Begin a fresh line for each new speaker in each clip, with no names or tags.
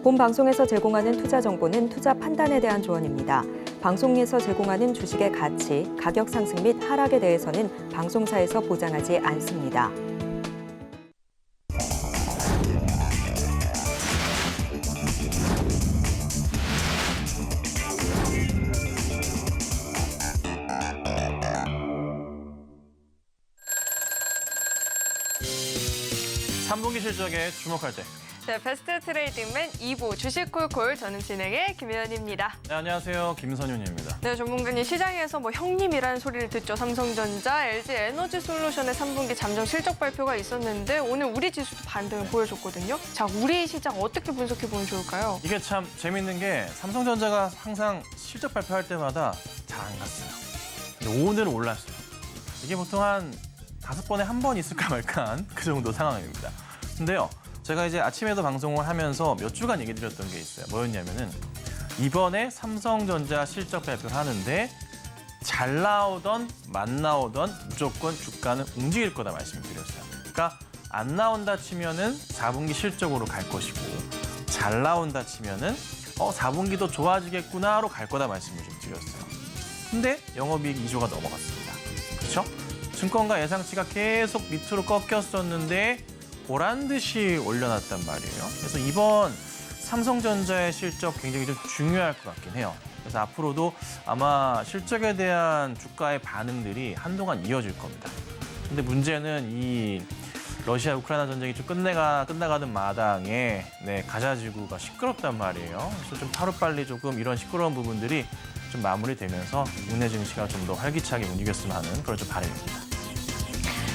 본 방송에서 제공하는 투자 정보는 투자 판단에 대한 조언입니다. 방송에서 제공하는 주식의 가치, 가격 상승 및 하락에 대해서는 방송사에서 보장하지 않습니다.
삼 분기 실적에 주목할 때.
네, 베스트 트레이딩맨 2부 주식콜콜 저는 진행의 김혜연입니다.
네, 안녕하세요. 김선윤입니다.
네, 전문가님 시장에서 형님이라는 소리를 듣죠. 삼성전자, LG 에너지 솔루션의 3분기 잠정 실적 발표가 있었는데 오늘 우리 지수도 반등을 보여줬거든요. 자, 우리 시장 어떻게 분석해 보면 좋을까요?
이게 참 재밌는 게 삼성전자가 항상 실적 발표할 때마다 잘 안 갔어요. 근데 오늘은 올랐어요. 이게 보통 한 5번에 한 번 있을까 말까한 그 정도 상황입니다. 근데요, 제가 이제 아침에도 방송을 하면서 몇 주간 얘기 드렸던 게 있어요. 뭐였냐면은 이번에 삼성전자 실적 발표를 하는데 잘 나오던 만 나오던 무조건 주가는 움직일 거다 말씀을 드렸어요. 그러니까 안 나온다 치면은 4분기 실적으로 갈 것이고 잘 나온다 치면은 4분기도 좋아지겠구나로 갈 거다 말씀을 좀 드렸어요. 근데 영업이익 2조가 넘어갔습니다. 그렇죠? 증권가 예상치가 계속 밑으로 꺾였었는데 보란 듯이 올려놨단 말이에요. 그래서 이번 삼성전자의 실적 굉장히 좀 중요할 것 같긴 해요. 그래서 앞으로도 아마 실적에 대한 주가의 반응들이 한동안 이어질 겁니다. 근데 문제는 이 러시아 우크라이나 전쟁이 좀 끝나가는 마당에 가자지구가 시끄럽단 말이에요. 그래서 좀 하루빨리 조금 이런 시끄러운 부분들이 좀 마무리되면서 국내 증시가 좀 더 활기차게 움직였으면 하는 그런 좀 바람입니다.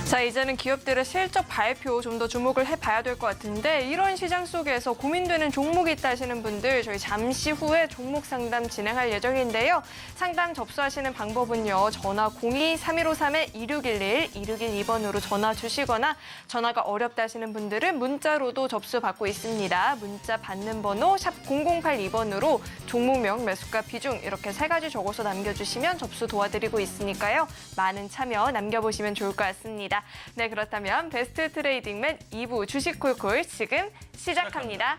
자, 이제는 기업들의 실적 발표 좀 더 주목을 해봐야 될 것 같은데 이런 시장 속에서 고민되는 종목이 있다 하시는 분들 저희 잠시 후에 종목 상담 진행할 예정인데요. 상담 접수하시는 방법은요. 전화 02-3153-2611, 2612번으로 전화 주시거나 전화가 어렵다 하시는 분들은 문자로도 접수 받고 있습니다. 문자 받는 번호 샵 0082번으로 종목명, 매수가, 비중 이렇게 3가지 적어서 남겨주시면 접수 도와드리고 있으니까요. 많은 참여 남겨보시면 좋을 것 같습니다. 네, 그렇다면 베스트 트레이딩맨 2부 주식콜콜 지금 시작합니다.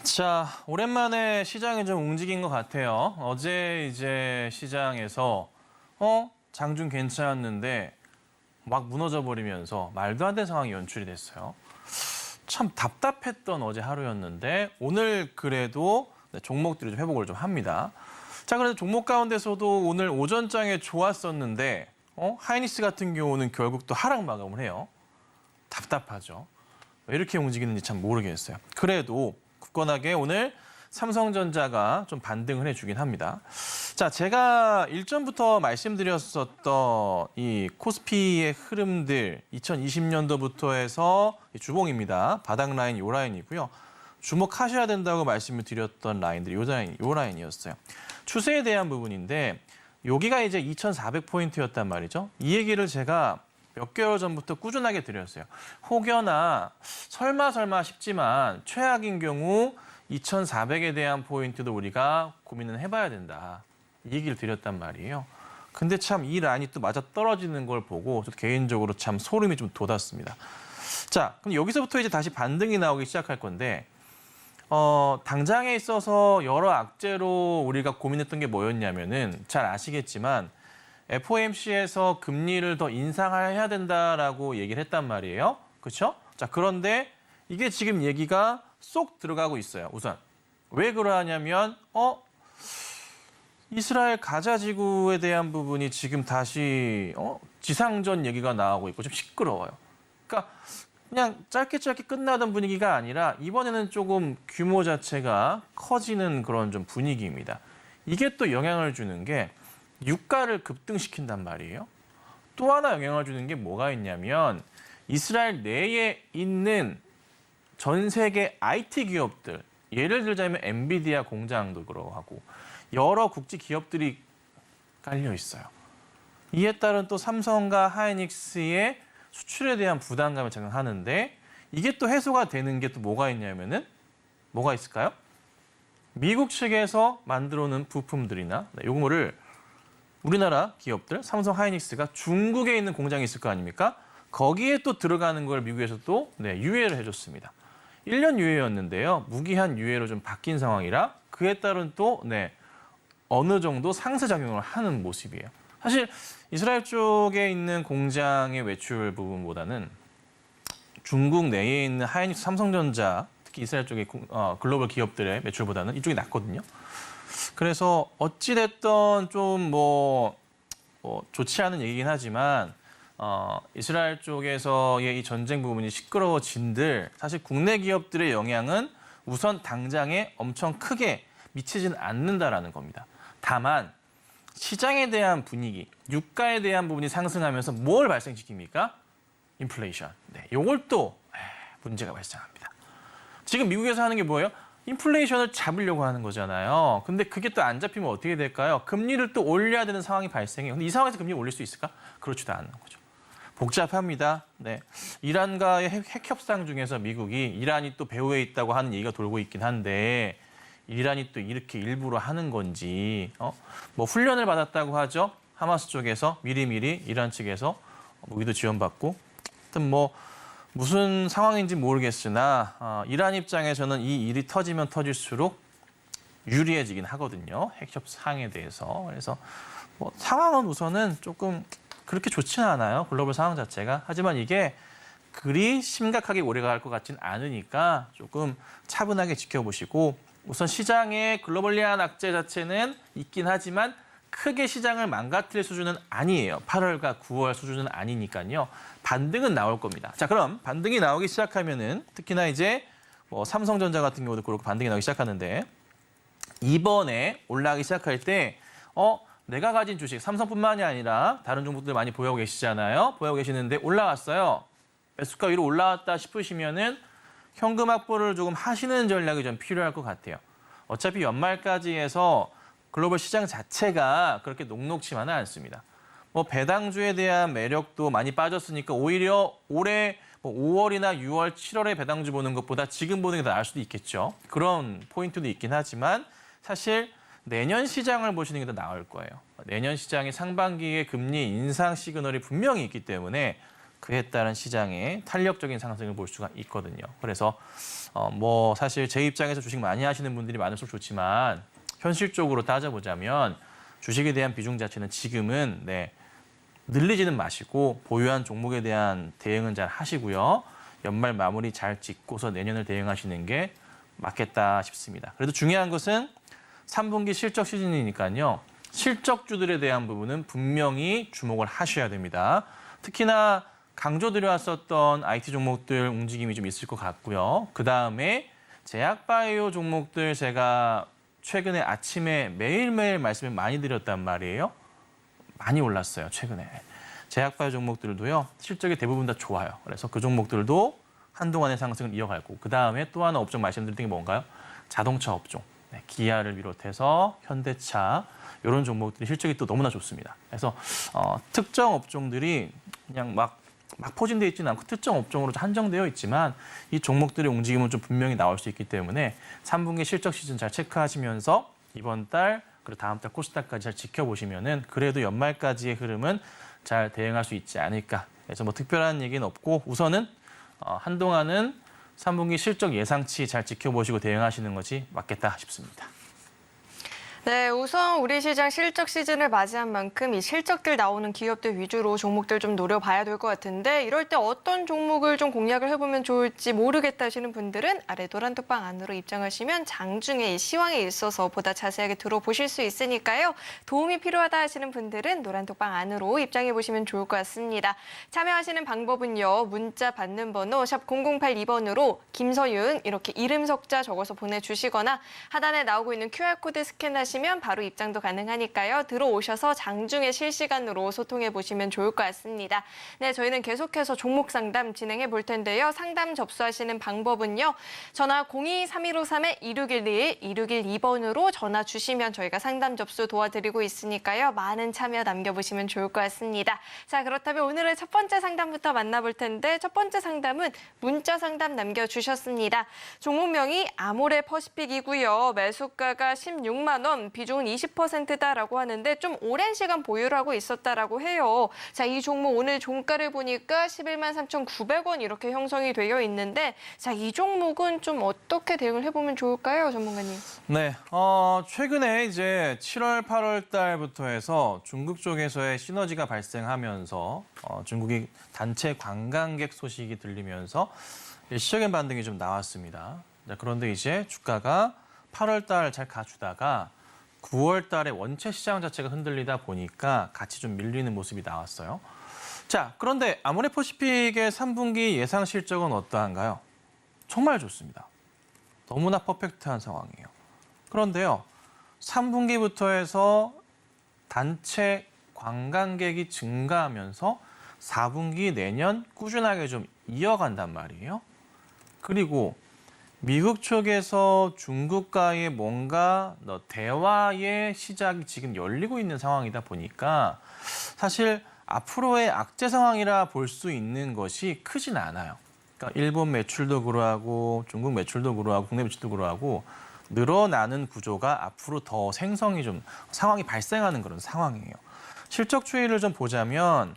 자, 오랜만에 시장이 좀 움직인 것 같아요. 어제 이제 시장에서 장중 괜찮았는데 막 무너져 버리면서 말도 안 되는 상황이 연출이 됐어요. 참 답답했던 어제 하루였는데 오늘 그래도 종목들이 좀 회복을 좀 합니다. 자, 그래서 종목 가운데서도 오늘 오전장에 좋았었는데 하이닉스 같은 경우는 결국 또 하락 마감을 해요. 답답하죠. 왜 이렇게 움직이는지 참 모르겠어요. 그래도 굳건하게 오늘 삼성전자가 좀 반등을 해주긴 합니다. 자, 제가 일전부터 말씀드렸었던 이 코스피의 흐름들 2020년도부터 해서 주봉입니다. 바닥 라인 요 라인이고요. 주목하셔야 된다고 말씀을 드렸던 라인들이 요 라인이었어요. 추세에 대한 부분인데 여기가 이제 2,400포인트였단 말이죠. 이 얘기를 제가 몇 개월 전부터 꾸준하게 드렸어요. 혹여나 설마 싶지만 최악인 경우 2,400에 대한 포인트도 우리가 고민을 해봐야 된다. 이 얘기를 드렸단 말이에요. 근데 참 이 라인이 또 맞아 떨어지는 걸 보고 개인적으로 참 소름이 좀 돋았습니다. 자, 자, 그럼 여기서부터 이제 다시 반등이 나오기 시작할 건데 당장에 있어서 여러 악재로 우리가 고민했던 게 뭐였냐면은 잘 아시겠지만 FOMC에서 금리를 더 인상해야 된다라고 얘기를 했단 말이에요. 그렇죠? 자, 그런데 이게 지금 얘기가 쏙 들어가고 있어요. 우선 왜 그러하냐면 이스라엘 가자 지구에 대한 부분이 지금 다시 지상전 얘기가 나오고 있고 좀 시끄러워요. 그러니까 그냥 짧게 끝나던 분위기가 아니라 이번에는 조금 규모 자체가 커지는 그런 좀 분위기입니다. 이게 또 영향을 주는 게 유가를 급등시킨단 말이에요. 또 하나 영향을 주는 게 뭐가 있냐면 이스라엘 내에 있는 전 세계 IT 기업들, 예를 들자면 엔비디아 공장도 그러하고 여러 국제 기업들이 깔려 있어요. 이에 따른 또 삼성과 하이닉스의 수출에 대한 부담감을 작용하는데 이게 또 해소가 되는 게 또 뭐가 있냐면은 뭐가 있을까요? 미국 측에서 만들어 놓은 부품들이나 요거를 우리나라 기업들, 삼성 하이닉스가 중국에 있는 공장이 있을 거 아닙니까? 거기에 또 들어가는 걸 미국에서 또 유예를 해줬습니다. 1년 유예였는데요. 무기한 유예로 좀 바뀐 상황이라 그에 따른 또 어느 정도 상쇄작용을 하는 모습이에요. 사실 이스라엘 쪽에 있는 공장의 외출 부분보다는 중국 내에 있는 하이닉스, 삼성전자, 특히 이스라엘 쪽의 글로벌 기업들의 매출보다는 이쪽이 낫거든요. 그래서 어찌됐든 좀 좋지 않은 얘기긴 하지만 이스라엘 쪽에서의 이 전쟁 부분이 시끄러워진들 사실 국내 기업들의 영향은 우선 당장에 엄청 크게 미치진 않는다라는 겁니다. 다만 시장에 대한 분위기, 유가에 대한 부분이 상승하면서 뭘 발생시킵니까? 인플레이션. 이걸 또 문제가 발생합니다. 지금 미국에서 하는 게 뭐예요? 인플레이션을 잡으려고 하는 거잖아요. 근데 그게 또 안 잡히면 어떻게 될까요? 금리를 또 올려야 되는 상황이 발생해요. 근데 이 상황에서 금리를 올릴 수 있을까? 그렇지도 않은 거죠. 복잡합니다. 이란과의 핵 협상 중에서 미국이 이란이 또 배후에 있다고 하는 얘기가 돌고 있긴 한데 이란이 또 이렇게 일부러 하는 건지 훈련을 받았다고 하죠. 하마스 쪽에서 미리미리 이란 측에서 무기도 지원받고 하여튼 무슨 상황인지 모르겠으나 이란 입장에서는 이 일이 터지면 터질수록 유리해지긴 하거든요. 핵 협상에 대해서. 그래서 상황은 우선은 조금 그렇게 좋지는 않아요. 글로벌 상황 자체가. 하지만 이게 그리 심각하게 오래갈 것 같진 않으니까 조금 차분하게 지켜보시고 우선 시장의 글로벌리한 악재 자체는 있긴 하지만 크게 시장을 망가뜨릴 수준은 아니에요. 8월과 9월 수준은 아니니까요. 반등은 나올 겁니다. 자, 그럼 반등이 나오기 시작하면은 특히나 이제 삼성전자 같은 경우도 그렇고 반등이 나오기 시작하는데 이번에 올라가기 시작할 때 내가 가진 주식 삼성뿐만이 아니라 다른 종목들 많이 보유하고 계시잖아요. 보유하고 계시는데 올라왔어요. 매수가 위로 올라왔다 싶으시면은 현금 확보를 조금 하시는 전략이 좀 필요할 것 같아요. 어차피 연말까지 해서 글로벌 시장 자체가 그렇게 녹록치만은 않습니다. 배당주에 대한 매력도 많이 빠졌으니까 오히려 올해 5월이나 6월, 7월에 배당주 보는 것보다 지금 보는 게 더 나을 수도 있겠죠. 그런 포인트도 있긴 하지만 사실 내년 시장을 보시는 게 더 나을 거예요. 내년 시장의 상반기에 금리 인상 시그널이 분명히 있기 때문에 그에 따른 시장의 탄력적인 상승을 볼 수가 있거든요. 그래서 사실 제 입장에서 주식 많이 하시는 분들이 많을수록 좋지만 현실적으로 따져보자면 주식에 대한 비중 자체는 지금은 늘리지는 마시고 보유한 종목에 대한 대응은 잘 하시고요. 연말 마무리 잘 짓고서 내년을 대응하시는 게 맞겠다 싶습니다. 그래도 중요한 것은 3분기 실적 시즌이니까요. 실적주들에 대한 부분은 분명히 주목을 하셔야 됩니다. 특히나 강조드려왔었던 IT 종목들 움직임이 좀 있을 것 같고요. 그다음에 제약바이오 종목들 제가 최근에 아침에 매일매일 말씀을 많이 드렸단 말이에요. 많이 올랐어요, 최근에. 제약바이오 종목들도요. 실적이 대부분 다 좋아요. 그래서 그 종목들도 한동안의 상승을 이어갈 거고 그다음에 또 하나 업종 말씀드린 게 뭔가요? 자동차 업종. 기아를 비롯해서 현대차 이런 종목들이 실적이 또 너무나 좋습니다. 그래서 특정 업종들이 그냥 막 포진되어 있지는 않고 특정 업종으로 한정되어 있지만 이 종목들의 움직임은 좀 분명히 나올 수 있기 때문에 3분기 실적 시즌 잘 체크하시면서 이번 달 그리고 다음 달 코스닥까지 잘 지켜보시면은 그래도 연말까지의 흐름은 잘 대응할 수 있지 않을까. 그래서 특별한 얘기는 없고 우선은 한동안은 3분기 실적 예상치 잘 지켜보시고 대응하시는 것이 맞겠다 싶습니다.
네, 우선 우리 시장 실적 시즌을 맞이한 만큼 이 실적들 나오는 기업들 위주로 종목들 좀 노려봐야 될 것 같은데 이럴 때 어떤 종목을 좀 공략을 해보면 좋을지 모르겠다 하시는 분들은 아래 노란톡방 안으로 입장하시면 장중에 이 시황에 있어서 보다 자세하게 들어보실 수 있으니까요. 도움이 필요하다 하시는 분들은 노란톡방 안으로 입장해 보시면 좋을 것 같습니다. 참여하시는 방법은요. 문자 받는 번호 샵 0082번으로 김서윤 이렇게 이름 석자 적어서 보내주시거나 하단에 나오고 있는 QR코드 스캔하시면 바로 입장도 가능하니까요. 들어오셔서 장중에 실시간으로 소통해 보시면 좋을 것 같습니다. 네, 저희는 계속해서 종목 상담 진행해 볼 텐데요. 상담 접수하시는 방법은요. 전화 02-3153-2611, 2612번으로 전화 주시면 저희가 상담 접수 도와드리고 있으니까요. 많은 참여 남겨보시면 좋을 것 같습니다. 자, 그렇다면 오늘의 첫 번째 상담부터 만나볼 텐데 첫 번째 상담은 문자 상담 남겨주셨습니다. 종목명이 아모레퍼시픽이고요. 매수가가 16만 원, 비중은 20%다라고 하는데 좀 오랜 시간 보유를 하고 있었다라고 해요. 자, 이 종목 오늘 종가를 보니까 11만 3,900원 이렇게 형성이 되어 있는데 자, 이 종목은 좀 어떻게 대응을 해보면 좋을까요, 전문가님?
네, 최근에 이제 7월, 8월 달부터 해서 중국 쪽에서의 시너지가 발생하면서 중국이 단체 관광객 소식이 들리면서 시적인 반등이 좀 나왔습니다. 자, 그런데 이제 주가가 8월 달 잘 가주다가 9월 달에 원체 시장 자체가 흔들리다 보니까 같이 좀 밀리는 모습이 나왔어요. 자, 그런데 아모레퍼시픽의 3분기 예상 실적은 어떠한가요? 정말 좋습니다. 너무나 퍼펙트한 상황이에요. 그런데요, 3분기부터 해서 단체 관광객이 증가하면서 4분기 내년 꾸준하게 좀 이어간단 말이에요. 그리고 미국 쪽에서 중국과의 뭔가 대화의 시작이 지금 열리고 있는 상황이다 보니까 사실 앞으로의 악재 상황이라 볼 수 있는 것이 크진 않아요. 그러니까 일본 매출도 그러하고 중국 매출도 그러하고 국내 매출도 그러하고 늘어나는 구조가 앞으로 더 생성이 좀 상황이 발생하는 그런 상황이에요. 실적 추이를 좀 보자면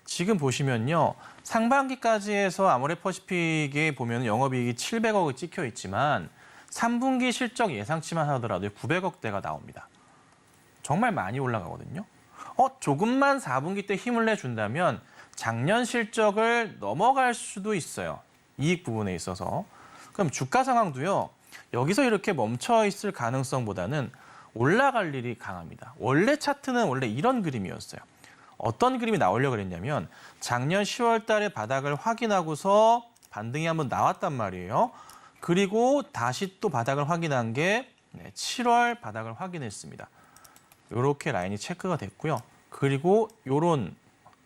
지금 보시면요. 상반기까지 해서 아모레퍼시픽에 보면 영업이익이 700억이 찍혀 있지만 3분기 실적 예상치만 하더라도 900억대가 나옵니다. 정말 많이 올라가거든요. 조금만 4분기 때 힘을 내준다면 작년 실적을 넘어갈 수도 있어요. 이익 부분에 있어서. 그럼 주가 상황도요. 여기서 이렇게 멈춰 있을 가능성보다는 올라갈 일이 강합니다. 원래 차트는 원래 이런 그림이었어요. 어떤 그림이 나오려고 그랬냐면 작년 10월 달에 바닥을 확인하고서 반등이 한번 나왔단 말이에요. 그리고 다시 또 바닥을 확인한 게 7월 바닥을 확인했습니다. 이렇게 라인이 체크가 됐고요. 그리고 이런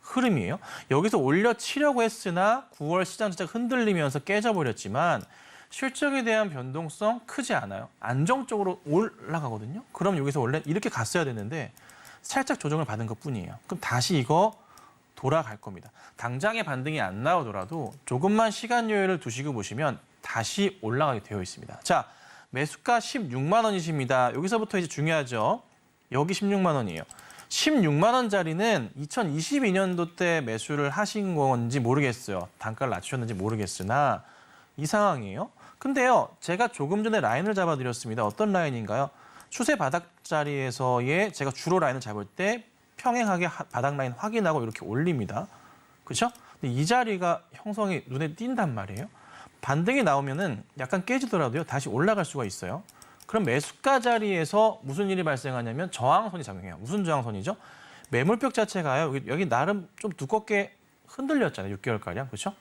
흐름이에요. 여기서 올려치려고 했으나 9월 시장 자체가 흔들리면서 깨져버렸지만 실적에 대한 변동성 크지 않아요. 안정적으로 올라가거든요. 그럼 여기서 원래 이렇게 갔어야 되는데 살짝 조정을 받은 것뿐이에요. 그럼 다시 이거 돌아갈 겁니다. 당장의 반등이 안 나오더라도 조금만 시간 여유를 두시고 보시면 다시 올라가게 되어 있습니다. 자, 매수가 16만 원이십니다. 여기서부터 이제 중요하죠. 여기 16만 원이에요. 16만 원짜리는 2022년도 때 매수를 하신 건지 모르겠어요. 단가를 낮추셨는지 모르겠으나 이 상황이에요. 근데요, 제가 조금 전에 라인을 잡아드렸습니다. 어떤 라인인가요? 추세 바닥 자리에서의 제가 주로 라인을 잡을 때 평행하게 바닥 라인 확인하고 이렇게 올립니다. 그렇죠? 근데 이 자리가 형성이 눈에 띈단 말이에요. 반등이 나오면은 약간 깨지더라도요. 다시 올라갈 수가 있어요. 그럼 매수가 자리에서 무슨 일이 발생하냐면 저항선이 작용해요. 무슨 저항선이죠? 매물벽 자체가요. 여기 나름 좀 두껍게 흔들렸잖아요. 6개월가량. 그렇죠?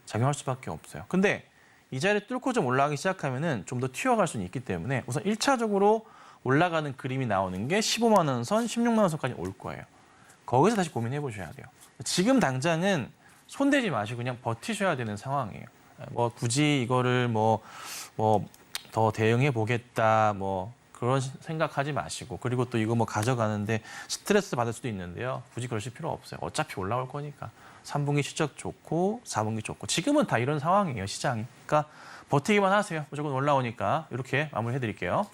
작용할 수밖에 없어요. 근데 이 자리를 뚫고 좀 올라가기 시작하면은 좀 더 튀어갈 수는 있기 때문에 우선 1차적으로 올라가는 그림이 나오는 게 15만 원 선, 16만 원 선까지 올 거예요. 거기서 다시 고민해 보셔야 돼요. 지금 당장은 손대지 마시고 그냥 버티셔야 되는 상황이에요. 뭐 굳이 이거를 더 대응해 보겠다 그런 생각하지 마시고 그리고 또 이거 가져가는데 스트레스 받을 수도 있는데요. 굳이 그러실 필요 없어요. 어차피 올라올 거니까. 3분기 실적 좋고 4분기 좋고 지금은 다 이런 상황이에요. 시장이. 그러니까 버티기만 하세요. 무조건 올라오니까 이렇게 마무리해드릴게요.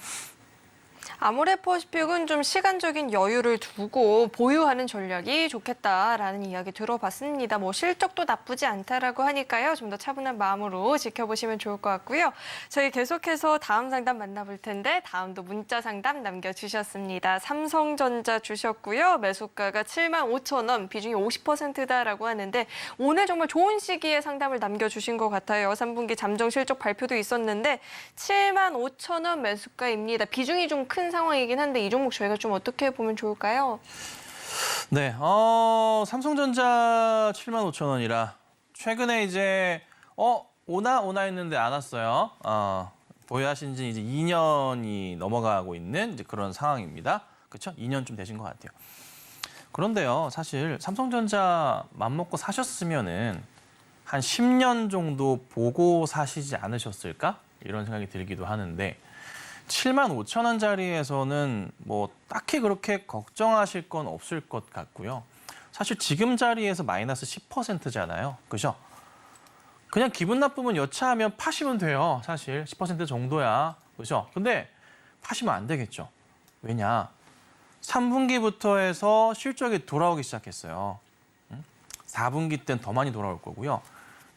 아모레퍼시픽은 좀 시간적인 여유를 두고 보유하는 전략이 좋겠다라는 이야기 들어봤습니다. 뭐 실적도 나쁘지 않다라고 하니까요. 좀 더 차분한 마음으로 지켜보시면 좋을 것 같고요. 저희 계속해서 다음 상담 만나볼 텐데 다음도 문자 상담 남겨주셨습니다. 삼성전자 주셨고요. 매수가가 75,000원, 비중이 50%다라고 하는데 오늘 정말 좋은 시기에 상담을 남겨주신 것 같아요. 3분기 잠정 실적 발표도 있었는데 75,000원 매수가입니다. 비중이 좀 큰 상황이긴 한데 이 종목 저희가 좀 어떻게 보면 좋을까요?
네, 삼성전자 75,000원이라 최근에 이제 오나 했는데 안 왔어요. 보유하신 지 이제 2년이 넘어가고 있는 이제 그런 상황입니다. 그렇죠? 2년 좀 되신 것 같아요. 그런데요, 사실 삼성전자 맘먹고 사셨으면은 한 10년 정도 보고 사시지 않으셨을까? 이런 생각이 들기도 하는데 75,000원짜리에서는 뭐 딱히 그렇게 걱정하실 건 없을 것 같고요. 사실 지금 자리에서 마이너스 10%잖아요. 그죠? 그냥 기분 나쁘면 여차하면 파시면 돼요. 사실 10% 정도야. 그죠? 근데 파시면 안 되겠죠. 왜냐? 3분기부터 해서 실적이 돌아오기 시작했어요. 4분기 때는 더 많이 돌아올 거고요.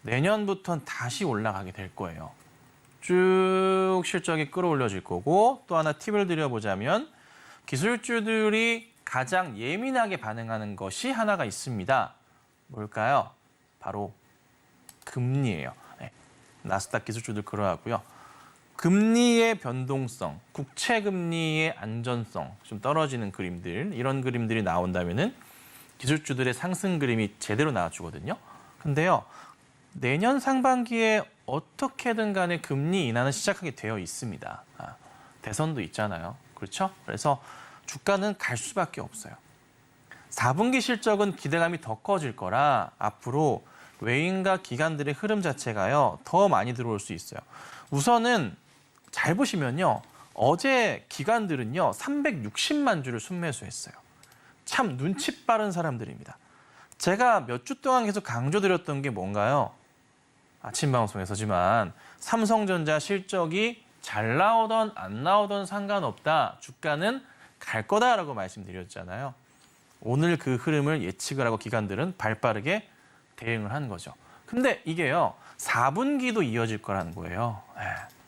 내년부터는 다시 올라가게 될 거예요. 쭉 실적이 끌어올려질 거고 또 하나 팁을 드려보자면 기술주들이 가장 예민하게 반응하는 것이 하나가 있습니다. 뭘까요? 바로 금리예요. 네. 나스닥 기술주들 그러하고요. 금리의 변동성, 국채 금리의 안전성 좀 떨어지는 그림들 이런 그림들이 나온다면은 기술주들의 상승 그림이 제대로 나와주거든요. 근데요. 내년 상반기에 어떻게든 간에 금리 인하는 시작하게 되어 있습니다. 대선도 있잖아요. 그렇죠? 그래서 주가는 갈 수밖에 없어요. 4분기 실적은 기대감이 더 커질 거라 앞으로 외인과 기관들의 흐름 자체가요. 더 많이 들어올 수 있어요. 우선은 잘 보시면요. 어제 기관들은요. 360만 주를 순매수했어요. 참 눈치 빠른 사람들입니다. 제가 몇 주 동안 계속 강조드렸던 게 뭔가요? 아침 방송에서지만 삼성전자 실적이 잘 나오던 안 나오던 상관없다. 주가는 갈 거다라고 말씀드렸잖아요. 오늘 그 흐름을 예측을 하고 기관들은 발빠르게 대응을 한 거죠. 근데 이게요. 4분기도 이어질 거라는 거예요.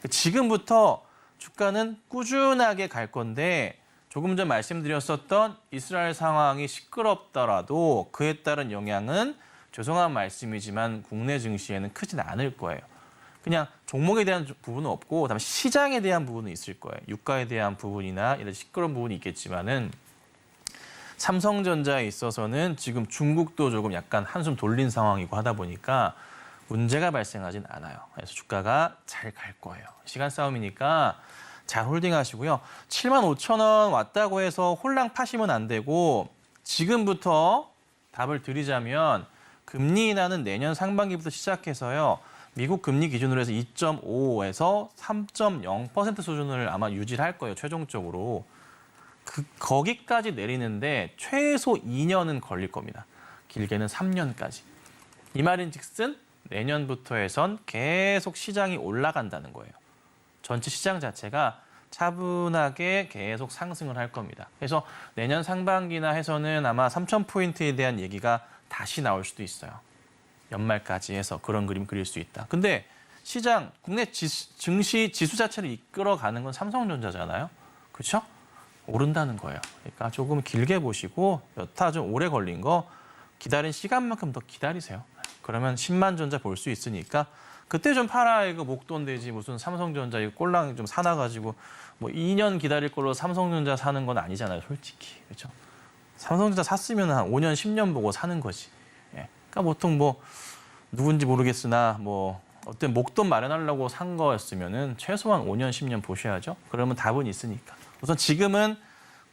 지금부터 주가는 꾸준하게 갈 건데 조금 전 말씀드렸었던 이스라엘 상황이 시끄럽더라도 그에 따른 영향은 죄송한 말씀이지만 국내 증시에는 크진 않을 거예요. 그냥 종목에 대한 부분은 없고 그다음에 시장에 대한 부분은 있을 거예요. 유가에 대한 부분이나 이런 시끄러운 부분이 있겠지만은 삼성전자에 있어서는 지금 중국도 조금 약간 한숨 돌린 상황이고 하다 보니까 문제가 발생하진 않아요. 그래서 주가가 잘 갈 거예요. 시간 싸움이니까 잘 홀딩하시고요. 75,000원 왔다고 해서 홀랑 파시면 안 되고 지금부터 답을 드리자면 금리 인하는 내년 상반기부터 시작해서요. 미국 금리 기준으로 해서 2.55에서 3.0% 수준을 아마 유지를 할 거예요. 최종적으로. 거기까지 내리는데 최소 2년은 걸릴 겁니다. 길게는 3년까지. 이 말인즉슨 내년부터 해선 계속 시장이 올라간다는 거예요. 전체 시장 자체가 차분하게 계속 상승을 할 겁니다. 그래서 내년 상반기나 해서는 아마 3,000포인트에 대한 얘기가 다시 나올 수도 있어요. 연말까지 해서 그런 그림 그릴 수 있다. 근데 시장, 국내 증시 지수 자체를 이끌어가는 건 삼성전자잖아요. 그렇죠? 오른다는 거예요. 그러니까 조금 길게 보시고 여타 좀 오래 걸린 거 기다린 시간만큼 더 기다리세요. 그러면 10만 전자 볼 수 있으니까 그때 좀 팔아 이거 목돈 되지 무슨 삼성전자 이거 꼴랑 좀 사놔가지고 뭐 2년 기다릴 걸로 삼성전자 사는 건 아니잖아요, 솔직히. 그렇죠? 삼성전자 샀으면 한 5년, 10년 보고 사는 거지. 예. 그러니까 보통 뭐 누군지 모르겠으나 뭐 어떤 목돈 마련하려고 산 거였으면은 최소한 5년, 10년 보셔야죠. 그러면 답은 있으니까. 우선 지금은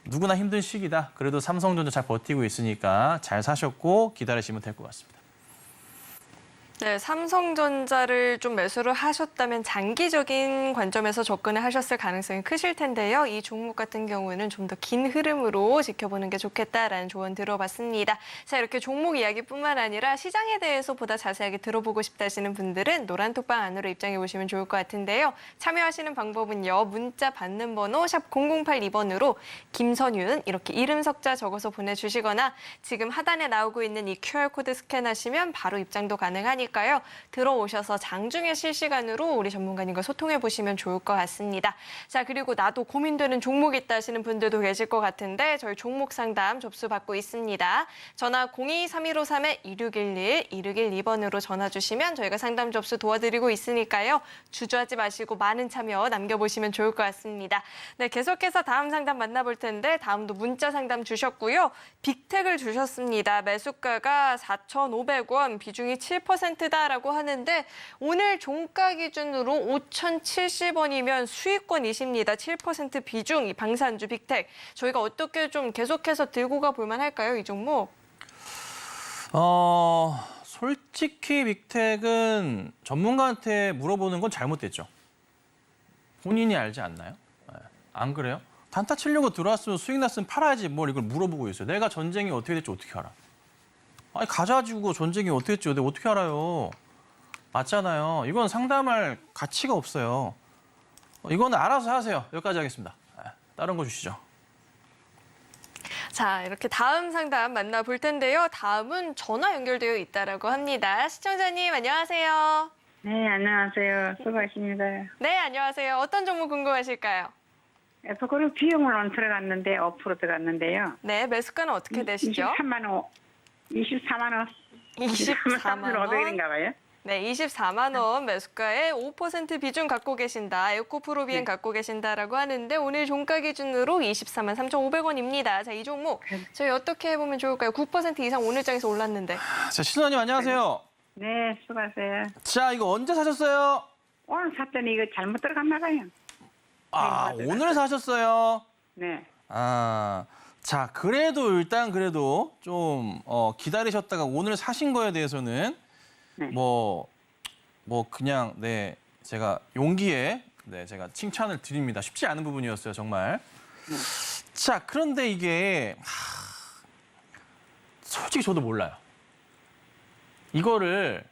누구나 힘든 시기다. 그래도 삼성전자 잘 버티고 있으니까 잘 사셨고 기다리시면 될 것 같습니다.
네, 삼성전자를 좀 매수를 하셨다면 장기적인 관점에서 접근을 하셨을 가능성이 크실 텐데요. 이 종목 같은 경우에는 좀 더 긴 흐름으로 지켜보는 게 좋겠다라는 조언 들어봤습니다. 자, 이렇게 종목 이야기뿐만 아니라 시장에 대해서 보다 자세하게 들어보고 싶다 하시는 분들은 노란톡방 안으로 입장해 보시면 좋을 것 같은데요. 참여하시는 방법은요. 문자 받는 번호 샵 0082번으로 김선윤 이렇게 이름 석자 적어서 보내주시거나 지금 하단에 나오고 있는 이 QR코드 스캔하시면 바로 입장도 가능하니까요. 들어오셔서 장중에 실시간으로 우리 전문가님과 소통해 보시면 좋을 것 같습니다. 자, 그리고 나도 고민되는 종목이 있다 하시는 분들도 계실 것 같은데 저희 종목 상담 접수 받고 있습니다. 전화 02-3153-2611, 2612번으로 전화 주시면 저희가 상담 접수 도와드리고 있으니까요. 주저하지 마시고 많은 참여 남겨보시면 좋을 것 같습니다. 네, 계속해서 다음 상담 만나볼 텐데 다음도 문자 상담 주셨고요. 빅텍을 주셨습니다. 매수가가 4,500원, 비중이 7%다라고 하는데 오늘 종가 기준으로 5,070원이면 수익권이십니다. 7% 비중, 이 방산주 빅텍. 저희가 어떻게 좀 계속해서 들고 가볼 만할까요, 이 종목?
솔직히 빅텍은 전문가한테 물어보는 건 잘못됐죠. 본인이 알지 않나요? 네. 안 그래요? 단타 치려고 들어왔으면 수익 났으면 팔아야지 뭘 이걸 물어보고 있어요. 내가 전쟁이 어떻게 될지 어떻게 알아? 아니 가져가지고 전쟁이 어떻게 될지 내가 어떻게 알아요? 맞잖아요. 이건 상담할 가치가 없어요. 이거는 알아서 하세요. 여기까지 하겠습니다. 네. 다른 거 주시죠.
자, 이렇게 다음 상담 만나볼 텐데요. 다음은 전화 연결되어 있다라고 합니다. 시청자님, 안녕하세요.
네, 안녕하세요. 수고하십니다.
네, 안녕하세요. 어떤 종목 궁금하실까요?
에프그룹 비용으로는 들어갔는데 5% 들어갔는데요.
네, 매수가는 어떻게 되시죠?
23만 원. 24만 원.
24만 원.
500원인가 봐요.
네, 24만 원 매수가에 5% 비중 갖고 계신다. 에코프로 비행
네.
갖고 계신다라고 하는데 오늘 종가 기준으로 24만 3,500원입니다. 자, 이 종목 저희 어떻게 해보면 좋을까요? 9% 이상 오늘 장에서 올랐는데.
자, 신원님 안녕하세요.
네, 수고하세요.
자, 이거 언제 사셨어요?
오늘 샀더니 이거 잘못 들어갔나 봐요.
아,
네,
오늘 사셨어요.
네.
아, 자, 일단 그래도 좀 기다리셨다가 오늘 사신 거에 대해서는
네.
그냥 네 제가 용기에 네 제가 칭찬을 드립니다. 쉽지 않은 부분이었어요, 정말. 자, 그런데 이게 솔직히 저도 몰라요. 이거를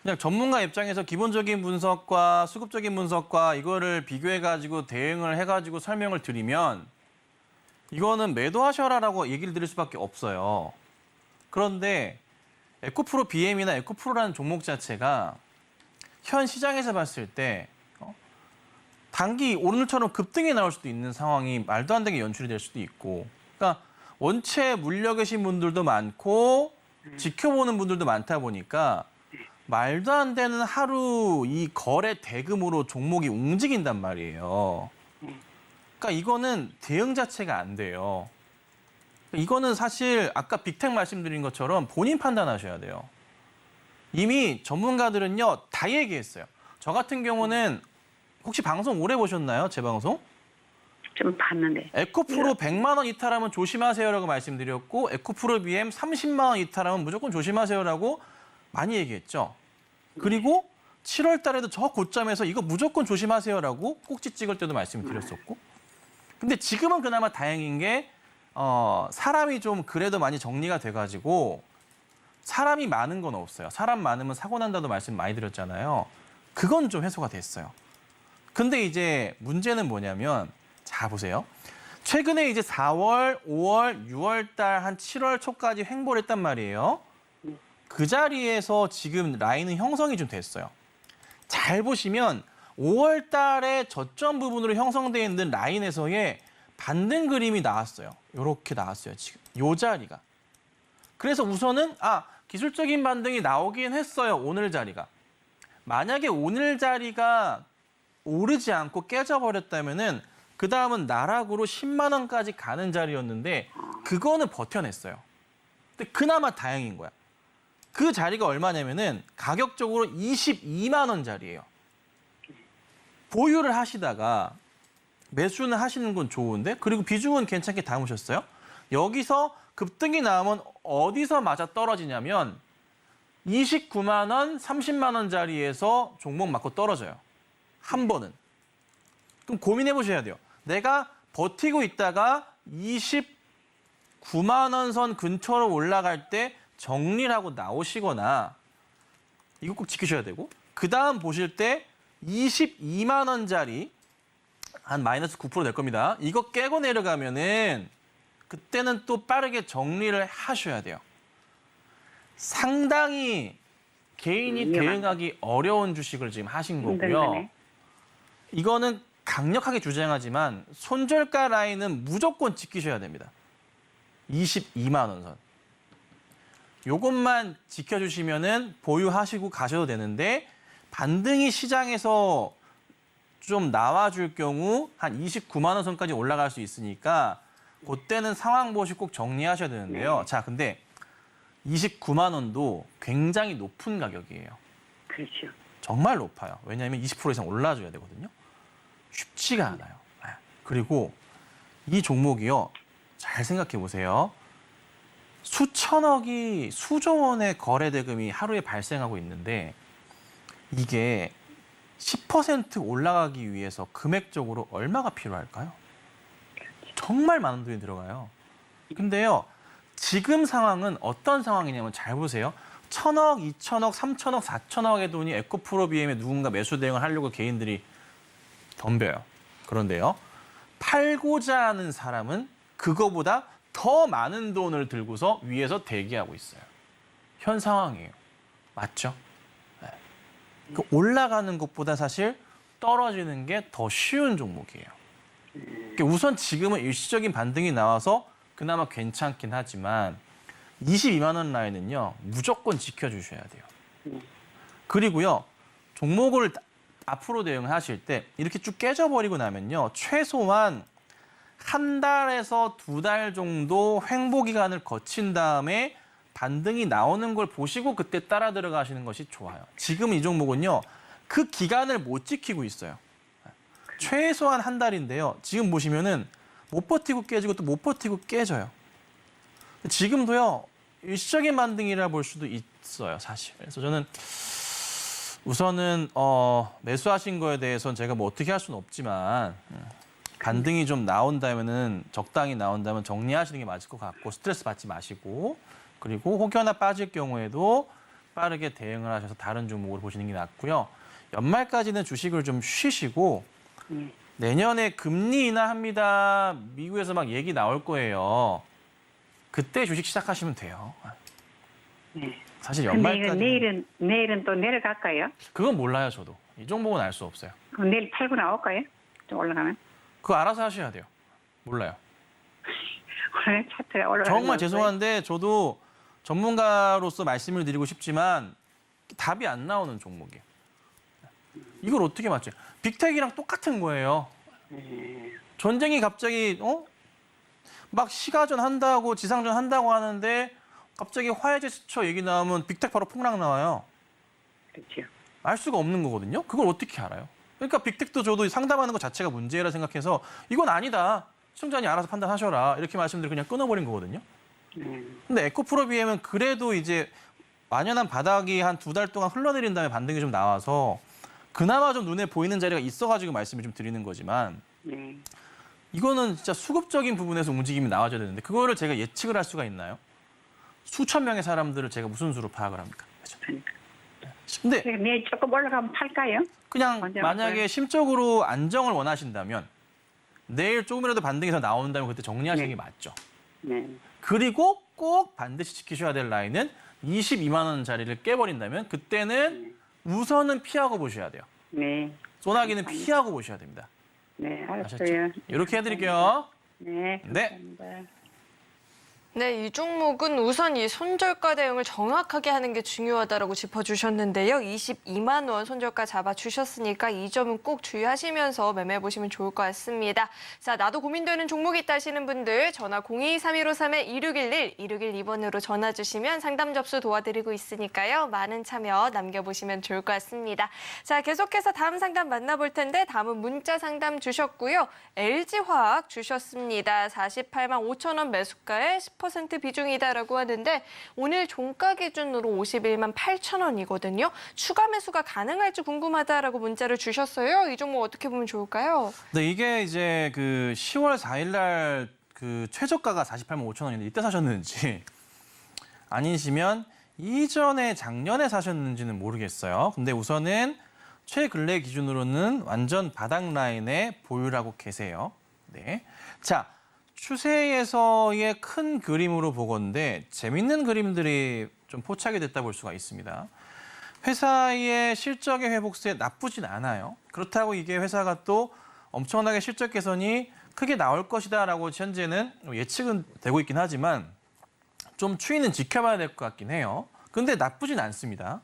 그냥 전문가 입장에서 기본적인 분석과 수급적인 분석과 이거를 비교해가지고 대응을 해가지고 설명을 드리면 이거는 매도하셔라라고 얘기를 드릴 수밖에 없어요. 그런데 에코프로 BM이나 에코프로라는 종목 자체가 현 시장에서 봤을 때 단기 오늘처럼 급등이 나올 수도 있는 상황이 말도 안 되게 연출이 될 수도 있고, 그러니까 원체 물려 계신 분들도 많고 지켜보는 분들도 많다 보니까 말도 안 되는 하루 이 거래 대금으로 종목이 움직인단 말이에요. 그러니까 이거는 대응 자체가 안 돼요. 이거는 사실 아까 빅텍 말씀드린 것처럼 본인 판단하셔야 돼요. 이미 전문가들은요 다 얘기했어요. 저 같은 경우는 혹시 방송 오래 보셨나요? 제 방송?
좀 봤는데.
에코프로 100만 원 이탈하면 조심하세요라고 말씀드렸고 에코프로 BM 30만 원 이탈하면 무조건 조심하세요라고 많이 얘기했죠. 그리고 7월 달에도 저 고점에서 이거 무조건 조심하세요라고 꼭지 찍을 때도 말씀드렸었고. 근데 지금은 그나마 다행인 게 사람이 좀 그래도 많이 정리가 돼가지고 사람이 많은 건 없어요. 사람 많으면 사고 난다도 말씀 많이 드렸잖아요. 그건 좀 해소가 됐어요. 근데 이제 문제는 뭐냐면 자 보세요. 최근에 이제 4월, 5월, 6월 달 한 7월 초까지 횡보를 했단 말이에요. 그 자리에서 지금 라인은 형성이 좀 됐어요. 잘 보시면 5월 달에 저점 부분으로 형성되어 있는 라인에서의 반등 그림이 나왔어요. 이렇게 나왔어요, 지금. 이 자리가. 그래서 우선은 기술적인 반등이 나오긴 했어요, 오늘 자리가. 만약에 오늘 자리가 오르지 않고 깨져버렸다면은 그 다음은 나락으로 10만 원까지 가는 자리였는데 그거는 버텨냈어요. 근데 그나마 다행인 거야. 그 자리가 얼마냐면은 가격적으로 22만 원 자리예요. 보유를 하시다가 매수는 하시는 건 좋은데 그리고 비중은 괜찮게 담으셨어요. 여기서 급등이 나오면 어디서 맞아 떨어지냐면 29만 원, 30만 원짜리에서 종목 맞고 떨어져요. 한 번은. 그럼 고민해 보셔야 돼요. 내가 버티고 있다가 29만 원 선 근처로 올라갈 때 정리를 하고 나오시거나 이거 꼭 지키셔야 되고 그 다음 보실 때 22만 원짜리 한 마이너스 9% 될 겁니다. 이거 깨고 내려가면은 그때는 또 빠르게 정리를 하셔야 돼요. 상당히 개인이 대응하기 어려운 주식을 지금 하신 거고요.
힘들네.
이거는 강력하게 주장하지만 손절가 라인은 무조건 지키셔야 됩니다. 22만 원 선. 요것만 지켜주시면은 보유하시고 가셔도 되는데 반등이 시장에서 좀 나와줄 경우 한 29만 원 선까지 올라갈 수 있으니까 그때는 상황 보시고 꼭 정리하셔야 되는데요. 자, 근데 29만 원도 굉장히 높은 가격이에요.
그렇죠.
정말 높아요. 왜냐하면 20% 이상 올라줘야 되거든요. 쉽지가 않아요. 그리고 이 종목이요. 잘 생각해 보세요. 수천억이 수조 원의 거래 대금이 하루에 발생하고 있는데 이게 10% 올라가기 위해서 금액적으로 얼마가 필요할까요? 정말 많은 돈이 들어가요. 근데요. 지금 상황은 어떤 상황이냐면 잘 보세요. 1,000억, 2,000억, 3,000억, 4,000억의 돈이 에코프로비엠에 누군가 매수 대응을 하려고 개인들이 덤벼요. 그런데요. 팔고자 하는 사람은 그거보다 더 많은 돈을 들고서 위에서 대기하고 있어요. 현 상황이에요. 맞죠? 네. 그 올라가는 것보다 사실 떨어지는 게 더 쉬운 종목이에요. 그러니까 우선 지금은 일시적인 반등이 나와서 그나마 괜찮긴 하지만 22만 원 라인은요. 무조건 지켜주셔야 돼요. 그리고요. 종목을 앞으로 대응하실 때 이렇게 쭉 깨져버리고 나면요. 최소한 한 달에서 2달 정도 횡보 기간을 거친 다음에 반등이 나오는 걸 보시고 그때 따라 들어가시는 것이 좋아요. 지금 이 종목은요. 그 기간을 못 지키고 있어요. 최소한 한 달인데요. 지금 보시면은 못 버티고 깨지고 또 못 버티고 깨져요. 지금도요. 일시적인 반등이라 볼 수도 있어요. 사실. 그래서 저는 우선은 매수하신 거에 대해서는 제가 뭐 어떻게 할 수는 없지만 반등이 좀 나온다면은 적당히 나온다면 정리하시는 게 맞을 것 같고 스트레스 받지 마시고 그리고 혹여나 빠질 경우에도 빠르게 대응을 하셔서 다른 종목을 보시는 게 낫고요. 연말까지는 주식을 좀 쉬시고 내년에 금리 인하합니다. 미국에서 막 얘기 나올 거예요. 그때 주식 시작하시면 돼요.
네.
사실
근데 이거
연말까지
내일은 또 내려갈까요?
그건 몰라요. 저도 이 종목은 알 수 없어요.
그럼 내일 팔고 나올까요? 좀 올라가면?
그거 알아서 하셔야 돼요. 몰라요.
오늘 차트가 올라가는
정말
거
죄송한데 저도 전문가로서 말씀을 드리고 싶지만 답이 안 나오는 종목이에요. 이걸 어떻게 맞죠? 빅텍이랑 똑같은 거예요. 전쟁이 갑자기 막 시가전 한다고 지상전 한다고 하는데 갑자기 화해제 수처 얘기 나오면 빅텍 바로 폭락 나와요.
그렇죠.
알 수가 없는 거거든요. 그걸 어떻게 알아요? 그러니까 빅텍도 저도 상담하는 것 자체가 문제라 생각해서 이건 아니다. 시청자님 알아서 판단하셔라. 이렇게 말씀드리고 그냥 끊어버린 거거든요. 근데 에코프로비엠은 그래도 이제 완연한 바닥이 한 2달 동안 흘러내린 다음에 반등이 좀 나와서 그나마 좀 눈에 보이는 자리가 있어가지고 말씀을 좀 드리는 거지만
네.
이거는 진짜 수급적인 부분에서 움직임이 나와줘야 되는데 그거를 제가 예측을 할 수가 있나요? 수천 명의 사람들을 제가 무슨 수로 파악을 합니까? 그죠?
그러니까.
근데
그러니까 내일 조금 올라가면 팔까요?
그냥
언제
만약에
할까요?
심적으로 안정을 원하신다면 내일 조금이라도 반등이 더 나온다면 그때 정리하시는
네.
게 맞죠.
네.
그리고 꼭 반드시 지키셔야 될 라인은 22만 원짜리를 깨버린다면 그때는 우선은 피하고 보셔야 돼요.
네.
소나기는 피하고 보셔야 됩니다.
네,
아셨죠?
알았어요.
이렇게 해드릴게요.
네.
네.
감사합니다.
네, 이 종목은 우선 이 손절가 대응을 정확하게 하는 게 중요하다라고 짚어주셨는데요. 22만 원 손절가 잡아주셨으니까 이 점은 꼭 주의하시면서 매매해 보시면 좋을 것 같습니다. 자, 나도 고민되는 종목이 있다 하시는 분들 전화 02-3153-2611, 2612번으로 전화 주시면 상담 접수 도와드리고 있으니까요. 많은 참여 남겨보시면 좋을 것 같습니다. 자, 계속해서 다음 상담 만나볼 텐데 다음은 문자 상담 주셨고요. LG화학 주셨습니다. 48만 5천 원 매수가에 10% 14% 비중이다라고 하는데 오늘 종가 기준으로 51만 8천 원이거든요. 추가 매수가 가능할지 궁금하다라고 문자를 주셨어요. 이 종목 어떻게 보면 좋을까요?
네, 이게 이제 그 10월 4일 날 그 최저가가 48만 5천 원인데 이때 사셨는지 아니시면 이전에 작년에 사셨는지는 모르겠어요. 근데 우선은 최근래 기준으로는 완전 바닥 라인에 보유를 하고 계세요. 네. 자, 추세에서의 큰 그림으로 보건데 재밌는 그림들이 좀 포착이 됐다 볼 수가 있습니다. 회사의 실적의 회복세 나쁘진 않아요. 그렇다고 이게 회사가 또 엄청나게 실적 개선이 크게 나올 것이다라고 현재는 예측은 되고 있긴 하지만 좀 추이는 지켜봐야 될 것 같긴 해요. 근데 나쁘진 않습니다.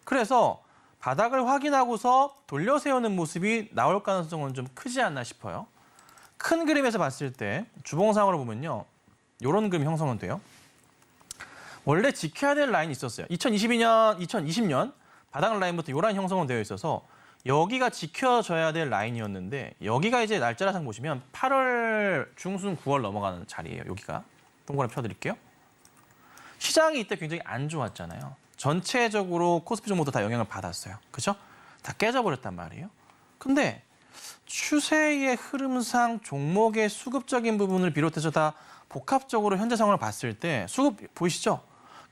그래서 바닥을 확인하고서 돌려 세우는 모습이 나올 가능성은 좀 크지 않나 싶어요. 큰 그림에서 봤을 때 주봉상으로 보면요. 이런 그림 형성은 돼요. 원래 지켜야 될 라인이 있었어요. 2020년 바닥 라인부터 이런 형성은 되어 있어서 여기가 지켜져야 될 라인이었는데 여기가 이제 날짜상 보시면 8월 중순 9월 넘어가는 자리예요. 여기가. 동그라미 펴드릴게요. 시장이 이때 굉장히 안 좋았잖아요. 전체적으로 코스피 종목도 다 영향을 받았어요. 그렇죠? 다 깨져버렸단 말이에요. 근데 추세의 흐름상 종목의 수급적인 부분을 비롯해서 다 복합적으로 현재 상황을 봤을 때 수급 보이시죠?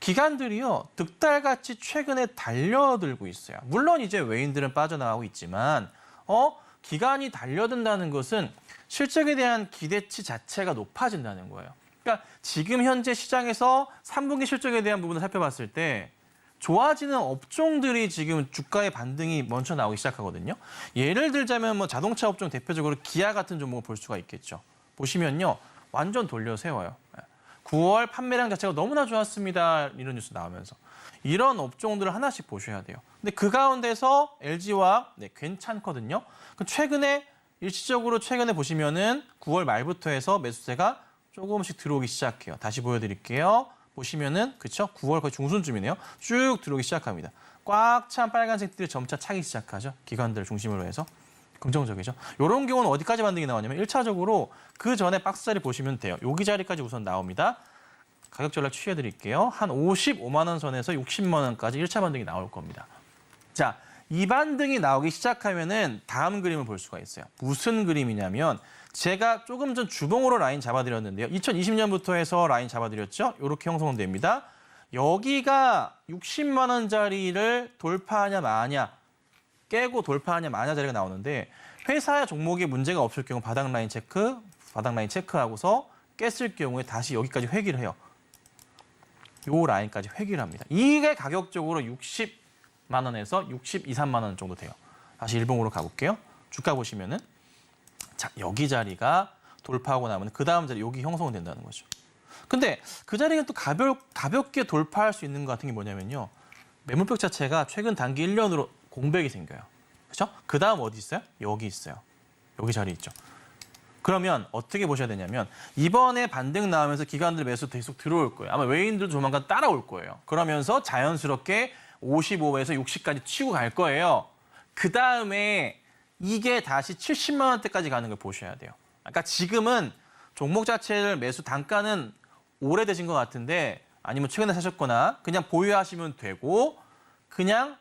기관들이요. 득달같이 최근에 달려들고 있어요. 물론 이제 외인들은 빠져나가고 있지만 기관이 달려든다는 것은 실적에 대한 기대치 자체가 높아진다는 거예요. 그러니까 지금 현재 시장에서 3분기 실적에 대한 부분을 살펴봤을 때 좋아지는 업종들이 지금 주가의 반등이 먼저 나오기 시작하거든요. 예를 들자면 뭐 자동차 업종 대표적으로 기아 같은 종목을 볼 수가 있겠죠. 보시면요. 완전 돌려 세워요. 9월 판매량 자체가 너무나 좋았습니다. 이런 뉴스 나오면서. 이런 업종들을 하나씩 보셔야 돼요. 근데 그 가운데서 LG와 괜찮거든요. 최근에 일시적으로 최근에 보시면은 9월 말부터 해서 매수세가 조금씩 들어오기 시작해요. 다시 보여드릴게요. 보시면은 그렇죠? 9월 거의 중순쯤이네요. 쭉 들어오기 시작합니다. 꽉 찬 빨간색 띠를 점차 차기 시작하죠. 기관들을 중심으로 해서. 긍정적이죠. 이런 경우는 어디까지 반등이 나오냐면 1차적으로 그 전에 박스 자리 보시면 돼요. 여기 자리까지 우선 나옵니다. 가격 전략 취해드릴게요. 한 55만 원 선에서 60만 원까지 1차 반등이 나올 겁니다. 자, 이 반등이 나오기 시작하면은 다음 그림을 볼 수가 있어요. 무슨 그림이냐면 제가 조금 전 주봉으로 라인 잡아드렸는데요. 2020년부터 해서 라인 잡아드렸죠. 이렇게 형성은 됩니다. 여기가 60만 원짜리를 돌파하냐 마냐, 깨고 돌파하냐 마냐 자리가 나오는데 회사의 종목에 문제가 없을 경우 바닥 라인 체크하고서 깼을 경우에 다시 여기까지 회귀를 해요. 요 라인까지 회귀를 합니다. 이게 가격적으로 60만 원에서 62, 3만 원 정도 돼요. 다시 일봉으로 가볼게요. 주가 보시면은 자, 여기 자리가 돌파하고 나면 그 다음 자리 여기 형성이 된다는 거죠. 근데 그 자리가 또 가볍게 돌파할 수 있는 것 같은 게 뭐냐면요. 매물벽 자체가 최근 단기 1년으로 공백이 생겨요. 그렇죠? 그 다음 어디 있어요? 여기 있어요. 여기 자리 있죠. 그러면 어떻게 보셔야 되냐면 이번에 반등 나오면서 기관들 매수 계속 들어올 거예요. 아마 외인들도 조만간 따라올 거예요. 그러면서 자연스럽게 55에서 60까지 치고 갈 거예요. 그 다음에 이게 다시 70만 원대까지 가는 걸 보셔야 돼요. 그러니까 지금은 종목 자체를 매수 단가는 오래되신 것 같은데 아니면 최근에 사셨거나 그냥 보유하시면 되고 그냥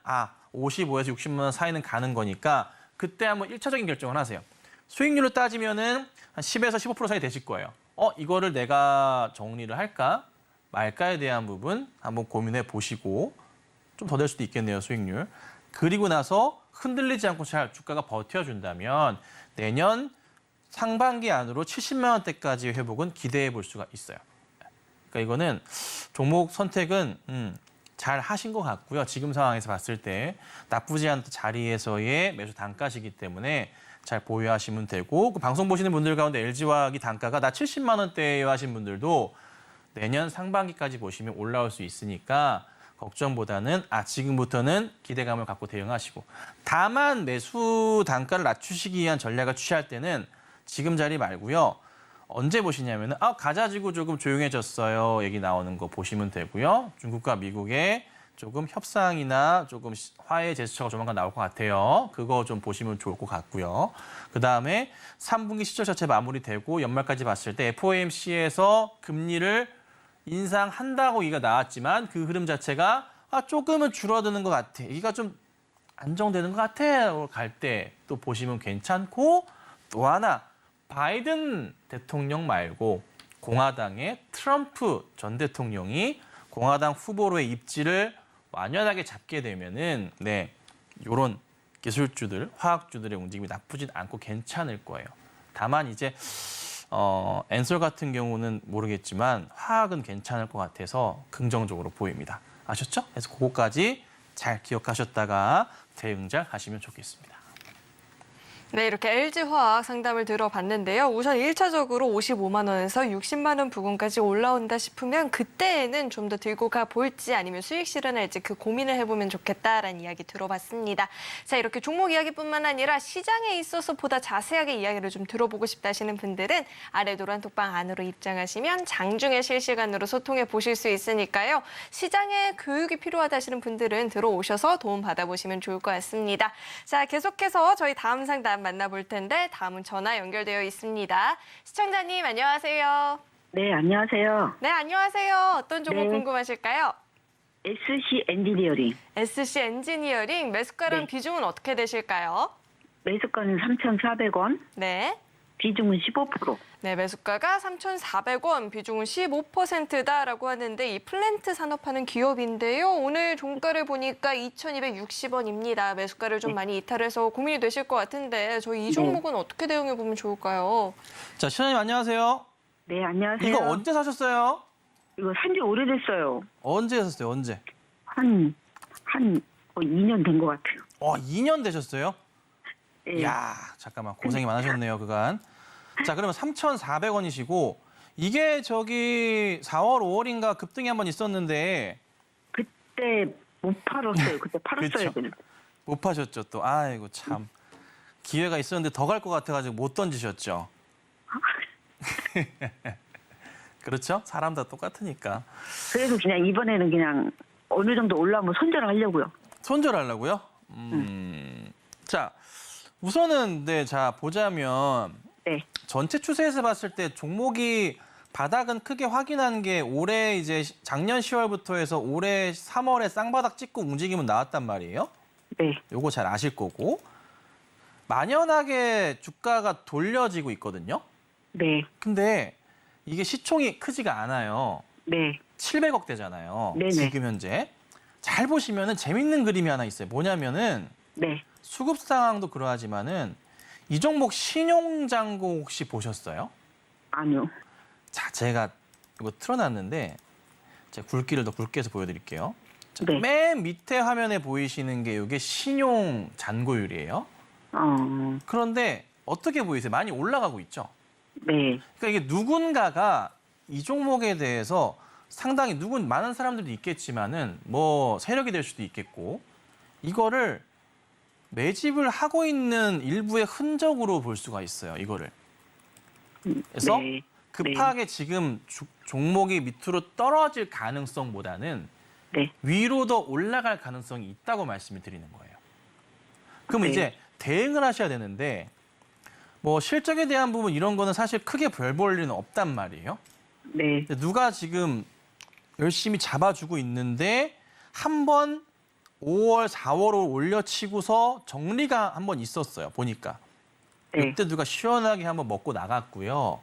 55에서 60만 원 사이는 가는 거니까 그때 한번 1차적인 결정을 하세요. 수익률로 따지면은 한 10에서 15% 사이 되실 거예요. 이거를 내가 정리를 할까 말까에 대한 부분 한번 고민해 보시고 좀 더 될 수도 있겠네요, 수익률. 그리고 나서 흔들리지 않고 잘 주가가 버텨준다면 내년 상반기 안으로 70만 원대까지 회복은 기대해 볼 수가 있어요. 그러니까 이거는 종목 선택은 잘 하신 것 같고요. 지금 상황에서 봤을 때 나쁘지 않은 자리에서의 매수 단가시기 때문에 잘 보유하시면 되고 그 방송 보시는 분들 가운데 LG화학이 단가가 나 70만 원대에 하신 분들도 내년 상반기까지 보시면 올라올 수 있으니까 걱정보다는 지금부터는 기대감을 갖고 대응하시고 다만 매수 단가를 낮추시기 위한 전략을 취할 때는 지금 자리 말고요. 언제 보시냐면은 가자지구 조금 조용해졌어요. 얘기 나오는 거 보시면 되고요. 중국과 미국의 조금 협상이나 조금 화해 제스처가 조만간 나올 것 같아요. 그거 좀 보시면 좋을 것 같고요. 그다음에 3분기 실적 자체 마무리되고 연말까지 봤을 때 FOMC에서 금리를 인상한다고 얘기가 나왔지만 그 흐름 자체가 조금은 줄어드는 것 같아. 여기가 좀 안정되는 것 같아. 갈 때 또 보시면 괜찮고 또 하나 바이든 대통령 말고 공화당의 트럼프 전 대통령이 공화당 후보로의 입지를 완연하게 잡게 되면은 이런 기술주들, 화학주들의 움직임이 나쁘진 않고 괜찮을 거예요. 다만 이제 엔솔 같은 경우는 모르겠지만 화학은 괜찮을 것 같아서 긍정적으로 보입니다. 아셨죠? 그래서 그거까지 잘 기억하셨다가 대응 잘 하시면 좋겠습니다.
네, 이렇게 LG화학 상담을 들어봤는데요. 우선 1차적으로 55만 원에서 60만 원 부근까지 올라온다 싶으면 그때에는 좀 더 들고 가 볼지 아니면 수익 실현할지 그 고민을 해보면 좋겠다라는 이야기 들어봤습니다. 자, 이렇게 종목 이야기뿐만 아니라 시장에 있어서 보다 자세하게 이야기를 좀 들어보고 싶다 하시는 분들은 아래 노란톡방 안으로 입장하시면 장중에 실시간으로 소통해 보실 수 있으니까요. 시장에 교육이 필요하다 하시는 분들은 들어오셔서 도움 받아보시면 좋을 것 같습니다. 자, 계속해서 저희 다음 상담 만나볼 텐데 다음은 전화 연결되어 있습니다. 시청자님 안녕하세요.
네, 안녕하세요.
네, 안녕하세요. 어떤 종목
네.
궁금하실까요?
SC 엔지니어링.
SC 엔지니어링 매수가랑
네.
비중은 어떻게 되실까요?
매수가는 3,400원,
네.
비중은 15%.
네, 매수가가 3,400원, 비중은 15%다라고 하는데 이 플랜트 산업하는 기업인데요. 오늘 종가를 보니까 2,260원입니다. 매수가를 좀 많이 이탈해서 고민이 되실 것 같은데 저희 이 종목은 어떻게 대응해 보면 좋을까요?
자, 시장님 안녕하세요.
네, 안녕하세요.
이거 언제 사셨어요?
이거 산지 오래됐어요.
언제 사셨어요? 언제?
한 2년 된 것 같아요.
2년 되셨어요?
네.
이야, 잠깐만 고생이 많으셨네요, 그간. 자, 그러면 3,400원이시고 이게 저기 4월, 5월인가 급등이 한번 있었는데
그때 못 팔았어요. 그때 팔았어야
그쵸.
되는데.
못 파셨죠, 또. 아이고 참. 기회가 있었는데 더 갈 것 같아가지고 못 던지셨죠. 그렇죠? 사람 다 똑같으니까.
그래서 그냥 이번에는 그냥 어느 정도 올라오면 손절하려고요.
손절하려고요? 자, 우선은 자 보자면
네.
전체 추세에서 봤을 때 종목이 바닥은 크게 확인한 게 올해 이제 작년 10월부터 해서 올해 3월에 쌍바닥 찍고 움직임은 나왔단 말이에요.
네.
요거 잘 아실 거고. 만연하게 주가가 돌려지고 있거든요.
네.
근데 이게 시총이 크지가 않아요.
네.
700억대잖아요.
네네.
지금 현재. 잘 보시면은 재밌는 그림이 하나 있어요. 뭐냐면은
네.
수급 상황도 그러하지만은 이 종목 신용잔고 혹시 보셨어요?
아니요.
자, 제가 이거 틀어놨는데 제가 굵기를 더 굵게 해서 보여드릴게요. 자,
네.
맨 밑에 화면에 보이시는 게 이게 신용잔고율이에요. 그런데 어떻게 보이세요? 많이 올라가고 있죠?
네.
그러니까 이게 누군가가 이 종목에 대해서 상당히 많은 사람들도 있겠지만은 뭐 세력이 될 수도 있겠고 이거를 매집을 하고 있는 일부의 흔적으로 볼 수가 있어요. 이거를. 그래서
네.
급하게 지금 종목이 밑으로 떨어질 가능성보다는
네.
위로 더 올라갈 가능성이 있다고 말씀을 드리는 거예요. 그럼
네.
이제 대응을 하셔야 되는데 뭐 실적에 대한 부분 이런 거는 사실 크게 별 볼 일은 없단 말이에요.
네.
근데 누가 지금 열심히 잡아주고 있는데 한번 5월, 4월을 올려치고서 정리가 한번 있었어요. 보니까.
네.
이때 누가 시원하게 한번 먹고 나갔고요.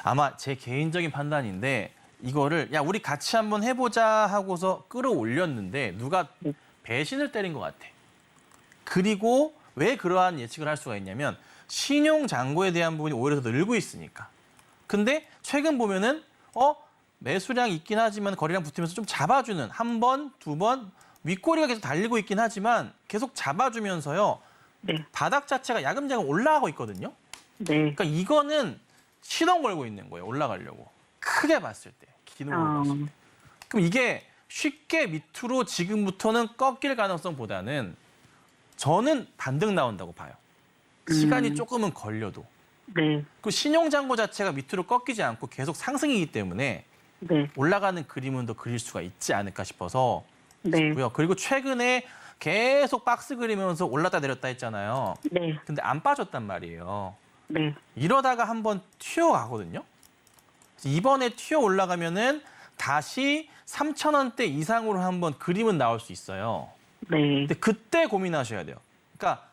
아마 제 개인적인 판단인데 이거를 야 우리 같이 한번 해보자 하고서 끌어올렸는데 누가 배신을 때린 것 같아. 그리고 왜 그러한 예측을 할 수가 있냐면 신용 잔고에 대한 부분이 오히려 더 늘고 있으니까. 근데 최근 보면은 매수량이 있긴 하지만 거래량 붙으면서 좀 잡아주는 한 번, 두 번 윗꼬리가 계속 달리고 있긴 하지만 계속 잡아주면서요.
네.
바닥 자체가 야금야금 올라가고 있거든요.
네.
그러니까 이거는 시동 걸고 있는 거예요. 올라가려고. 크게 봤을 때. 기능으로 봤을 때. 그럼 이게 쉽게 밑으로 지금부터는 꺾일 가능성보다는 저는 반등 나온다고 봐요. 시간이 조금은 걸려도.
네.
그 신용잔고 자체가 밑으로 꺾이지 않고 계속 상승이기 때문에
네.
올라가는 그림은 더 그릴 수가 있지 않을까 싶어서
네.
고요. 그리고 최근에 계속 박스 그리면서 올랐다 내렸다 했잖아요.
네.
근데 안 빠졌단 말이에요.
네.
이러다가 한번 튀어가거든요. 그래서 이번에 튀어 올라가면은 다시 3,000원대 이상으로 한번 그림은 나올 수 있어요.
네.
근데 그때 고민하셔야 돼요. 그러니까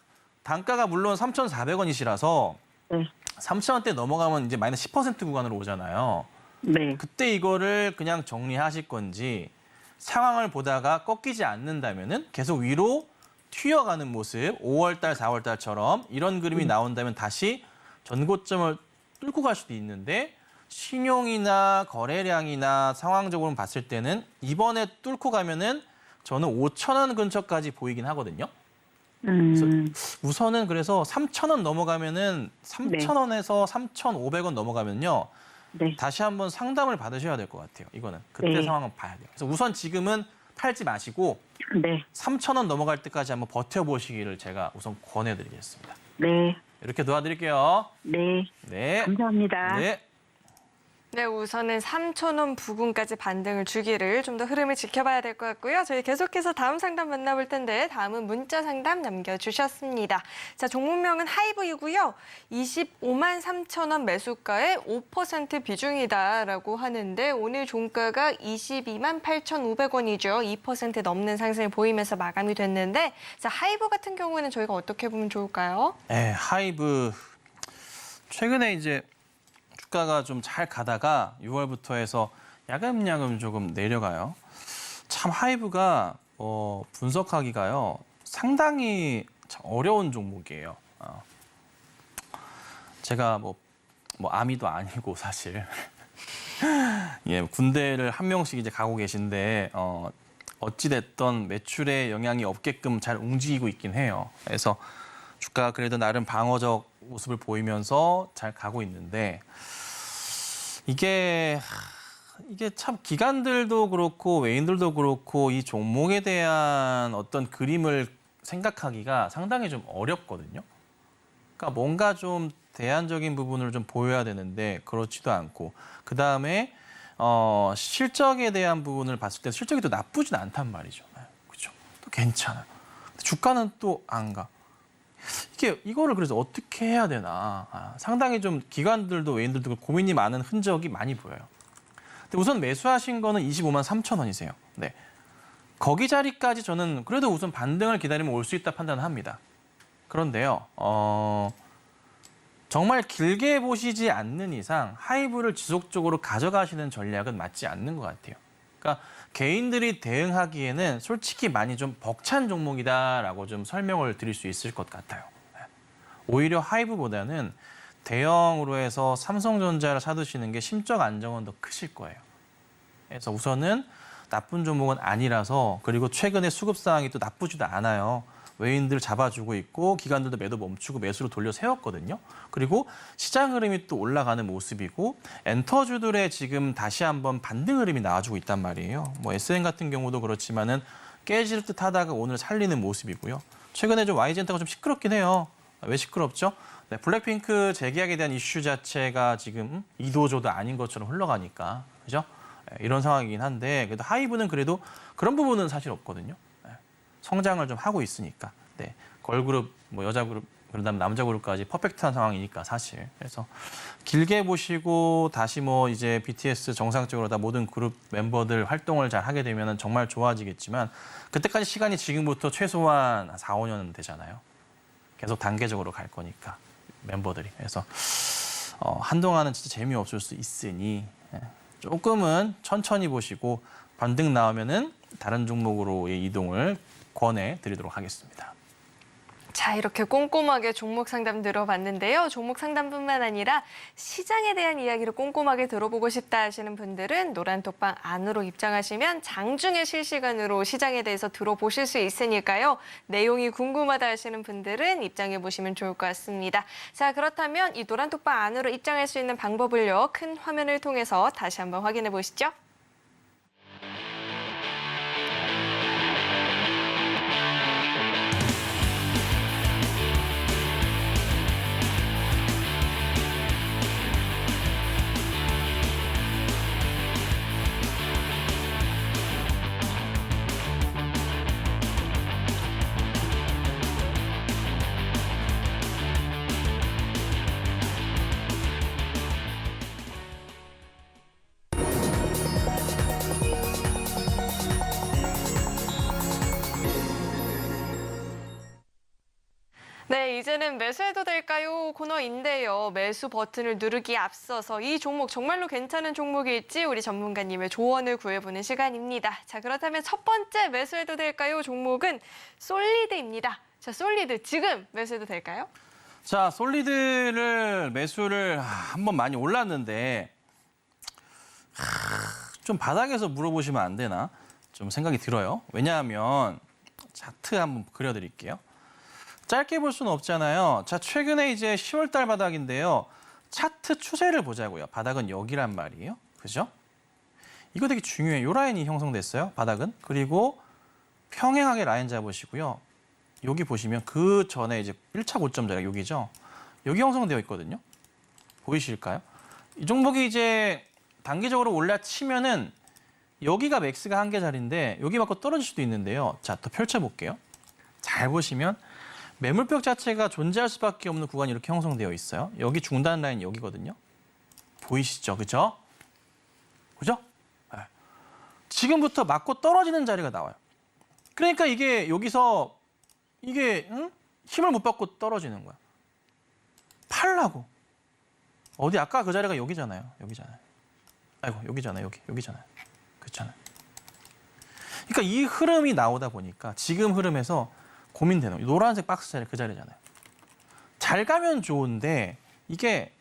단가가 물론 3,400원이시라서
네.
3,000원대 넘어가면 이제 마이너스 10% 구간으로 오잖아요.
네.
그때 이거를 그냥 정리하실 건지 상황을 보다가 꺾이지 않는다면은 계속 위로 튀어가는 모습, 5월달, 4월달처럼 이런 그림이 나온다면 다시 전고점을 뚫고 갈 수도 있는데 신용이나 거래량이나 상황적으로 봤을 때는 이번에 뚫고 가면은 저는 5,000원 근처까지 보이긴 하거든요. 우선은 그래서 3,000원 넘어가면은 3,000원에서 3,500원 넘어가면요.
네.
다시 한번 상담을 받으셔야 될 것 같아요. 이거는 그때
네.
상황은 봐야 돼요. 그래서 우선 지금은 팔지 마시고
네.
3,000원 넘어갈 때까지 한번 버텨보시기를 제가 우선 권해드리겠습니다.
네.
이렇게 도와드릴게요.
네.
네.
감사합니다.
네.
네, 우선은 3,000원 부근까지 반등을 주기를 좀 더 흐름을 지켜봐야 될 것 같고요. 저희 계속해서 다음 상담 만나볼 텐데 다음은 문자 상담 남겨주셨습니다. 자, 종목명은 하이브이고요. 25만 3,000원 매수가의 5% 비중이다라고 하는데 오늘 종가가 22만 8,500원이죠. 2% 넘는 상승을 보이면서 마감이 됐는데 자, 하이브 같은 경우에는 저희가 어떻게 보면 좋을까요?
네, 하이브 최근에 이제 주가가 좀 잘 가다가 6월부터 해서 야금야금 조금 내려가요. 참 하이브가 분석하기가요 상당히 참 어려운 종목이에요. 제가 뭐 아미도 아니고 사실 예 군대를 한 명씩 이제 가고 계신데 어찌 됐던 매출에 영향이 없게끔 잘 움직이고 있긴 해요. 그래서 주가가 그래도 나름 방어적 모습을 보이면서 잘 가고 있는데 이게 참 기관들도 그렇고 외인들도 그렇고 이 종목에 대한 어떤 그림을 생각하기가 상당히 좀 어렵거든요. 그러니까 뭔가 좀 대안적인 부분을 좀 보여야 되는데 그렇지도 않고 그다음에 실적에 대한 부분을 봤을 때 실적이 또 나쁘진 않단 말이죠. 그렇죠? 또 괜찮아요. 근데 주가는 또 안 가. 이거를 그래서 어떻게 해야 되나 상당히 좀 기관들도 외인들도 고민이 많은 흔적이 많이 보여요. 근데 우선 매수하신 거는 25만 3천 원이세요. 네. 거기 자리까지 저는 그래도 우선 반등을 기다리면 올 수 있다 판단합니다. 그런데요, 정말 길게 보시지 않는 이상 하이브를 지속적으로 가져가시는 전략은 맞지 않는 것 같아요. 그러니까 개인들이 대응하기에는 솔직히 많이 좀 벅찬 종목이다라고 좀 설명을 드릴 수 있을 것 같아요. 오히려 하이브보다는 대형으로 해서 삼성전자를 사두시는 게 심적 안정은 더 크실 거예요. 그래서 우선은 나쁜 종목은 아니라서 그리고 최근에 수급 상황이 또 나쁘지도 않아요. 외인들 잡아주고 있고 기관들도 매도 멈추고 매수로 돌려 세웠거든요. 그리고 시장 흐름이 또 올라가는 모습이고 엔터주들의 지금 다시 한번 반등 흐름이 나와주고 있단 말이에요. 뭐 SN 같은 경우도 그렇지만은 깨질 듯 하다가 오늘 살리는 모습이고요. 최근에 좀 YG엔터가 좀 시끄럽긴 해요. 왜 시끄럽죠? 네, 블랙핑크 재계약에 대한 이슈 자체가 지금 이도저도 아닌 것처럼 흘러가니까 그죠? 네, 이런 상황이긴 한데 그래도 하이브는 그래도 그런 부분은 사실 없거든요. 성장을 좀 하고 있으니까. 네. 걸그룹, 뭐 여자 그룹, 그다음 남자 그룹까지 퍼펙트한 상황이니까 사실. 그래서 길게 보시고 다시 뭐 이제 BTS 정상적으로 다 모든 그룹 멤버들 활동을 잘 하게 되면 정말 좋아지겠지만 그때까지 시간이 지금부터 최소한 4, 5년은 되잖아요. 계속 단계적으로 갈 거니까 멤버들이. 그래서 한동안은 진짜 재미없을 수 있으니 조금은 천천히 보시고 반등 나오면은 다른 종목으로의 이동을 권해드리도록 하겠습니다.
자, 이렇게 꼼꼼하게 종목 상담 들어봤는데요. 종목 상담뿐만 아니라 시장에 대한 이야기를 꼼꼼하게 들어보고 싶다 하시는 분들은 노란톡방 안으로 입장하시면 장중에 실시간으로 시장에 대해서 들어보실 수 있으니까요. 내용이 궁금하다 하시는 분들은 입장해 보시면 좋을 것 같습니다. 자, 그렇다면 이 노란톡방 안으로 입장할 수 있는 방법을요. 큰 화면을 통해서 다시 한번 확인해 보시죠. 네, 이제는 매수해도 될까요? 코너인데요. 매수 버튼을 누르기에 앞서서 이 종목 정말로 괜찮은 종목일지 우리 전문가님의 조언을 구해보는 시간입니다. 자, 그렇다면 첫 번째 매수해도 될까요? 종목은 솔리드입니다. 자, 솔리드 지금 매수해도 될까요?
자, 솔리드를 매수를 한번 많이 올랐는데 좀 바닥에서 물어보시면 안 되나 좀 생각이 들어요. 왜냐하면 차트 한번 그려드릴게요. 짧게 볼 수는 없잖아요. 자, 최근에 이제 10월 달 바닥인데요. 차트 추세를 보자고요. 바닥은 여기란 말이에요. 그죠? 이거 되게 중요해요. 요 라인이 형성됐어요. 바닥은. 그리고 평행하게 라인 잡으시고요. 여기 보시면 그 전에 이제 1차 고점 자리가 여기죠. 여기 형성되어 있거든요. 보이실까요? 이 종목이 이제 단기적으로 올라치면은 여기가 맥스가 한계 자리인데 여기 맞고 떨어질 수도 있는데요. 자, 또 펼쳐볼게요. 잘 보시면 매물벽 자체가 존재할 수밖에 없는 구간이 이렇게 형성되어 있어요. 여기 중단 라인 여기거든요. 보이시죠? 그죠? 그죠? 네. 지금부터 맞고 떨어지는 자리가 나와요. 그러니까 이게 여기서 이게 힘을 못 받고 떨어지는 거야. 팔라고. 어디 아까 그 자리가 여기잖아요. 여기잖아요. 아이고 여기잖아요. 여기잖아요. 그렇잖아요. 그러니까 이 흐름이 나오다 보니까 지금 흐름에서 고민되는 거예요. 노란색 박스 자리 그 자리잖아요. 잘 가면 좋은데 이게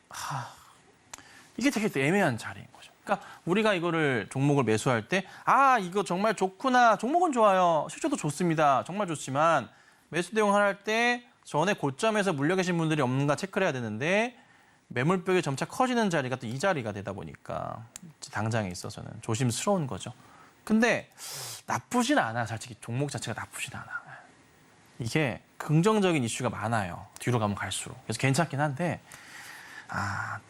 되게 애매한 자리인 거죠. 그러니까 우리가 이거를 종목을 매수할 때 이거 정말 좋구나. 종목은 좋아요. 실적도 좋습니다. 정말 좋지만 매수 대응을 할 때 전에 고점에서 물려 계신 분들이 없는가 체크를 해야 되는데 매물벽이 점차 커지는 자리가 또 이 자리가 되다 보니까 당장에 있어서는 조심스러운 거죠. 근데 나쁘진 않아. 솔직히 종목 자체가 나쁘진 않아. 이게 긍정적인 이슈가 많아요. 뒤로 가면 갈수록. 그래서 괜찮긴 한데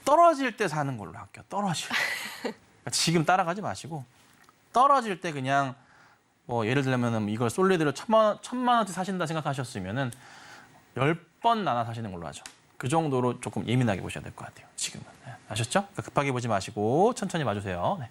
떨어질 때 사는 걸로 할게요. 떨어질 때. 그러니까 지금 따라가지 마시고 떨어질 때 그냥 뭐 예를 들면 이걸 솔리드를 1,000만 원치 사신다 생각하셨으면은 10번 나눠 사시는 걸로 하죠. 그 정도로 조금 예민하게 보셔야 될 것 같아요. 지금은. 네. 아셨죠? 그러니까 급하게 보지 마시고 천천히 봐주세요. 네.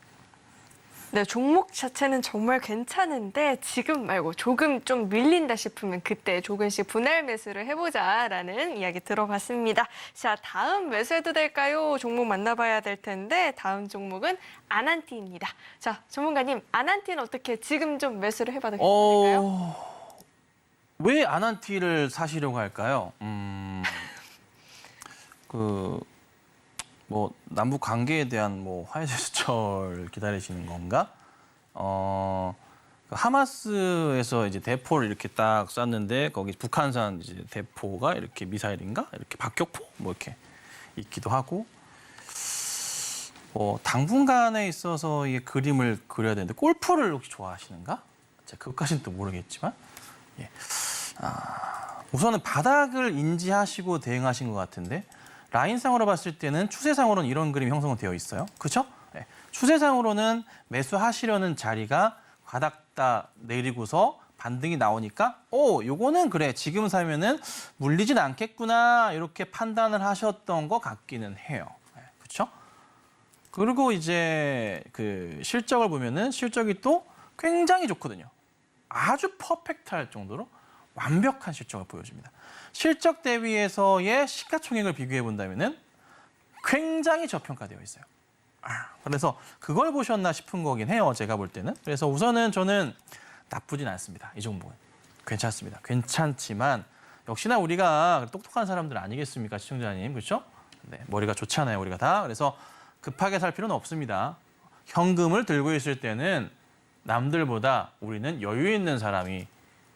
네, 종목 자체는 정말 괜찮은데 지금 말고 조금 좀 밀린다 싶으면 그때 조금씩 분할 매수를 해보자라는 이야기 들어봤습니다. 자, 다음 매수해도 될까요? 종목 만나봐야 될 텐데 다음 종목은 아난티입니다. 자, 전문가님, 아난티는 어떻게 지금 좀 매수를 해봐도 괜찮을까요?
왜 아난티를 사시려고 할까요? 뭐 남북 관계에 대한 뭐 화해 제스처를 기다리시는 건가? 하마스에서 이제 대포를 이렇게 딱 쐈는데 거기 북한산 이제 대포가 이렇게 미사일인가? 이렇게 박격포 뭐 이렇게 있기도 하고 당분간에 있어서 이 그림을 그려야 되는데 골프를 혹시 좋아하시는가? 제가 그것까지는 또 모르겠지만 예. 우선은 바닥을 인지하시고 대응하신 것 같은데 라인상으로 봤을 때는 추세상으로는 이런 그림이 형성되어 있어요. 그렇죠? 네. 추세상으로는 매수하시려는 자리가 바닥다 내리고서 반등이 나오니까 요거는 그래 지금 사면은 물리진 않겠구나 이렇게 판단을 하셨던 것 같기는 해요. 네. 그렇죠? 그리고 이제 그 실적을 보면은 실적이 또 굉장히 좋거든요. 아주 퍼펙트할 정도로 완벽한 실적을 보여줍니다. 실적 대비해서의 시가총액을 비교해 본다면은 굉장히 저평가되어 있어요. 그래서 그걸 보셨나 싶은 거긴 해요. 제가 볼 때는. 그래서 우선은 저는 나쁘진 않습니다. 이 종목은. 괜찮습니다. 괜찮지만 역시나 우리가 똑똑한 사람들 아니겠습니까? 시청자님. 그렇죠? 네, 머리가 좋잖아요. 우리가 다. 그래서 급하게 살 필요는 없습니다. 현금을 들고 있을 때는 남들보다 우리는 여유 있는 사람이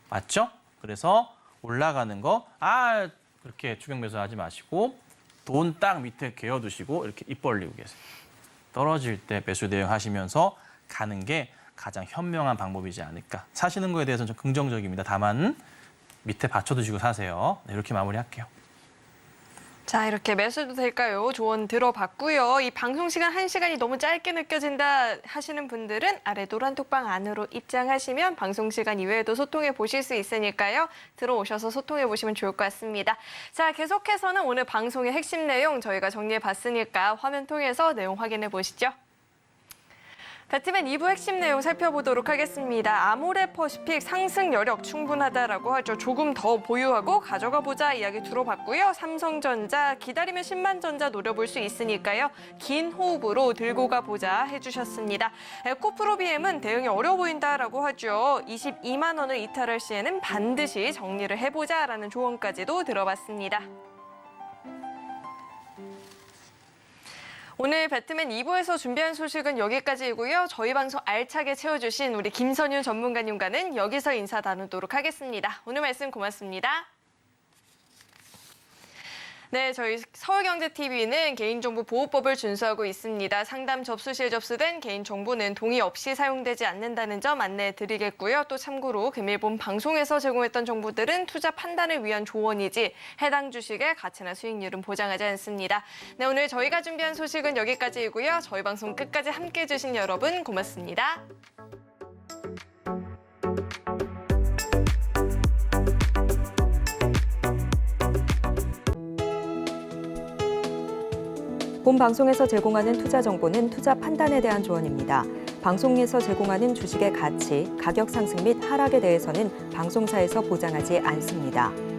맞죠? 그래서 올라가는 거 그렇게 추격 매수하지 마시고 돈 딱 밑에 개어두시고 이렇게 입 벌리고 계세요. 떨어질 때 매수 대응하시면서 가는 게 가장 현명한 방법이지 않을까. 사시는 거에 대해서는 좀 긍정적입니다. 다만 밑에 받쳐두시고 사세요. 네, 이렇게 마무리할게요.
자, 이렇게 매수도 될까요? 조언 들어봤고요. 이 방송 시간 1시간이 너무 짧게 느껴진다 하시는 분들은 아래 노란 톡방 안으로 입장하시면 방송 시간 이외에도 소통해 보실 수 있으니까요. 들어오셔서 소통해 보시면 좋을 것 같습니다. 자, 계속해서는 오늘 방송의 핵심 내용 저희가 정리해 봤으니까 화면 통해서 내용 확인해 보시죠. 배트맨 2부 핵심 내용 살펴보도록 하겠습니다. 아모레퍼시픽 상승 여력 충분하다라고 하죠. 조금 더 보유하고 가져가 보자 이야기 들어봤고요. 삼성전자 기다리면 10만 전자 노려볼 수 있으니까요. 긴 호흡으로 들고 가보자 해주셨습니다. 에코프로 BM은 대응이 어려워 보인다라고 하죠. 22만 원을 이탈할 시에는 반드시 정리를 해보자라는 조언까지도 들어봤습니다. 오늘 배트맨 2부에서 준비한 소식은 여기까지이고요. 저희 방송 알차게 채워주신 우리 김선윤 전문가님과는 여기서 인사 나누도록 하겠습니다. 오늘 말씀 고맙습니다. 네, 저희 서울경제TV는 개인정보보호법을 준수하고 있습니다. 상담 접수 시에 접수된 개인정보는 동의 없이 사용되지 않는다는 점 안내해 드리겠고요. 또 참고로 금일본 방송에서 제공했던 정보들은 투자 판단을 위한 조언이지 해당 주식의 가치나 수익률은 보장하지 않습니다. 네, 오늘 저희가 준비한 소식은 여기까지이고요. 저희 방송 끝까지 함께해 주신 여러분 고맙습니다.
본 방송에서 제공하는 투자 정보는 투자 판단에 대한 조언입니다. 방송에서 제공하는 주식의 가치, 가격 상승 및 하락에 대해서는 방송사에서 보장하지 않습니다.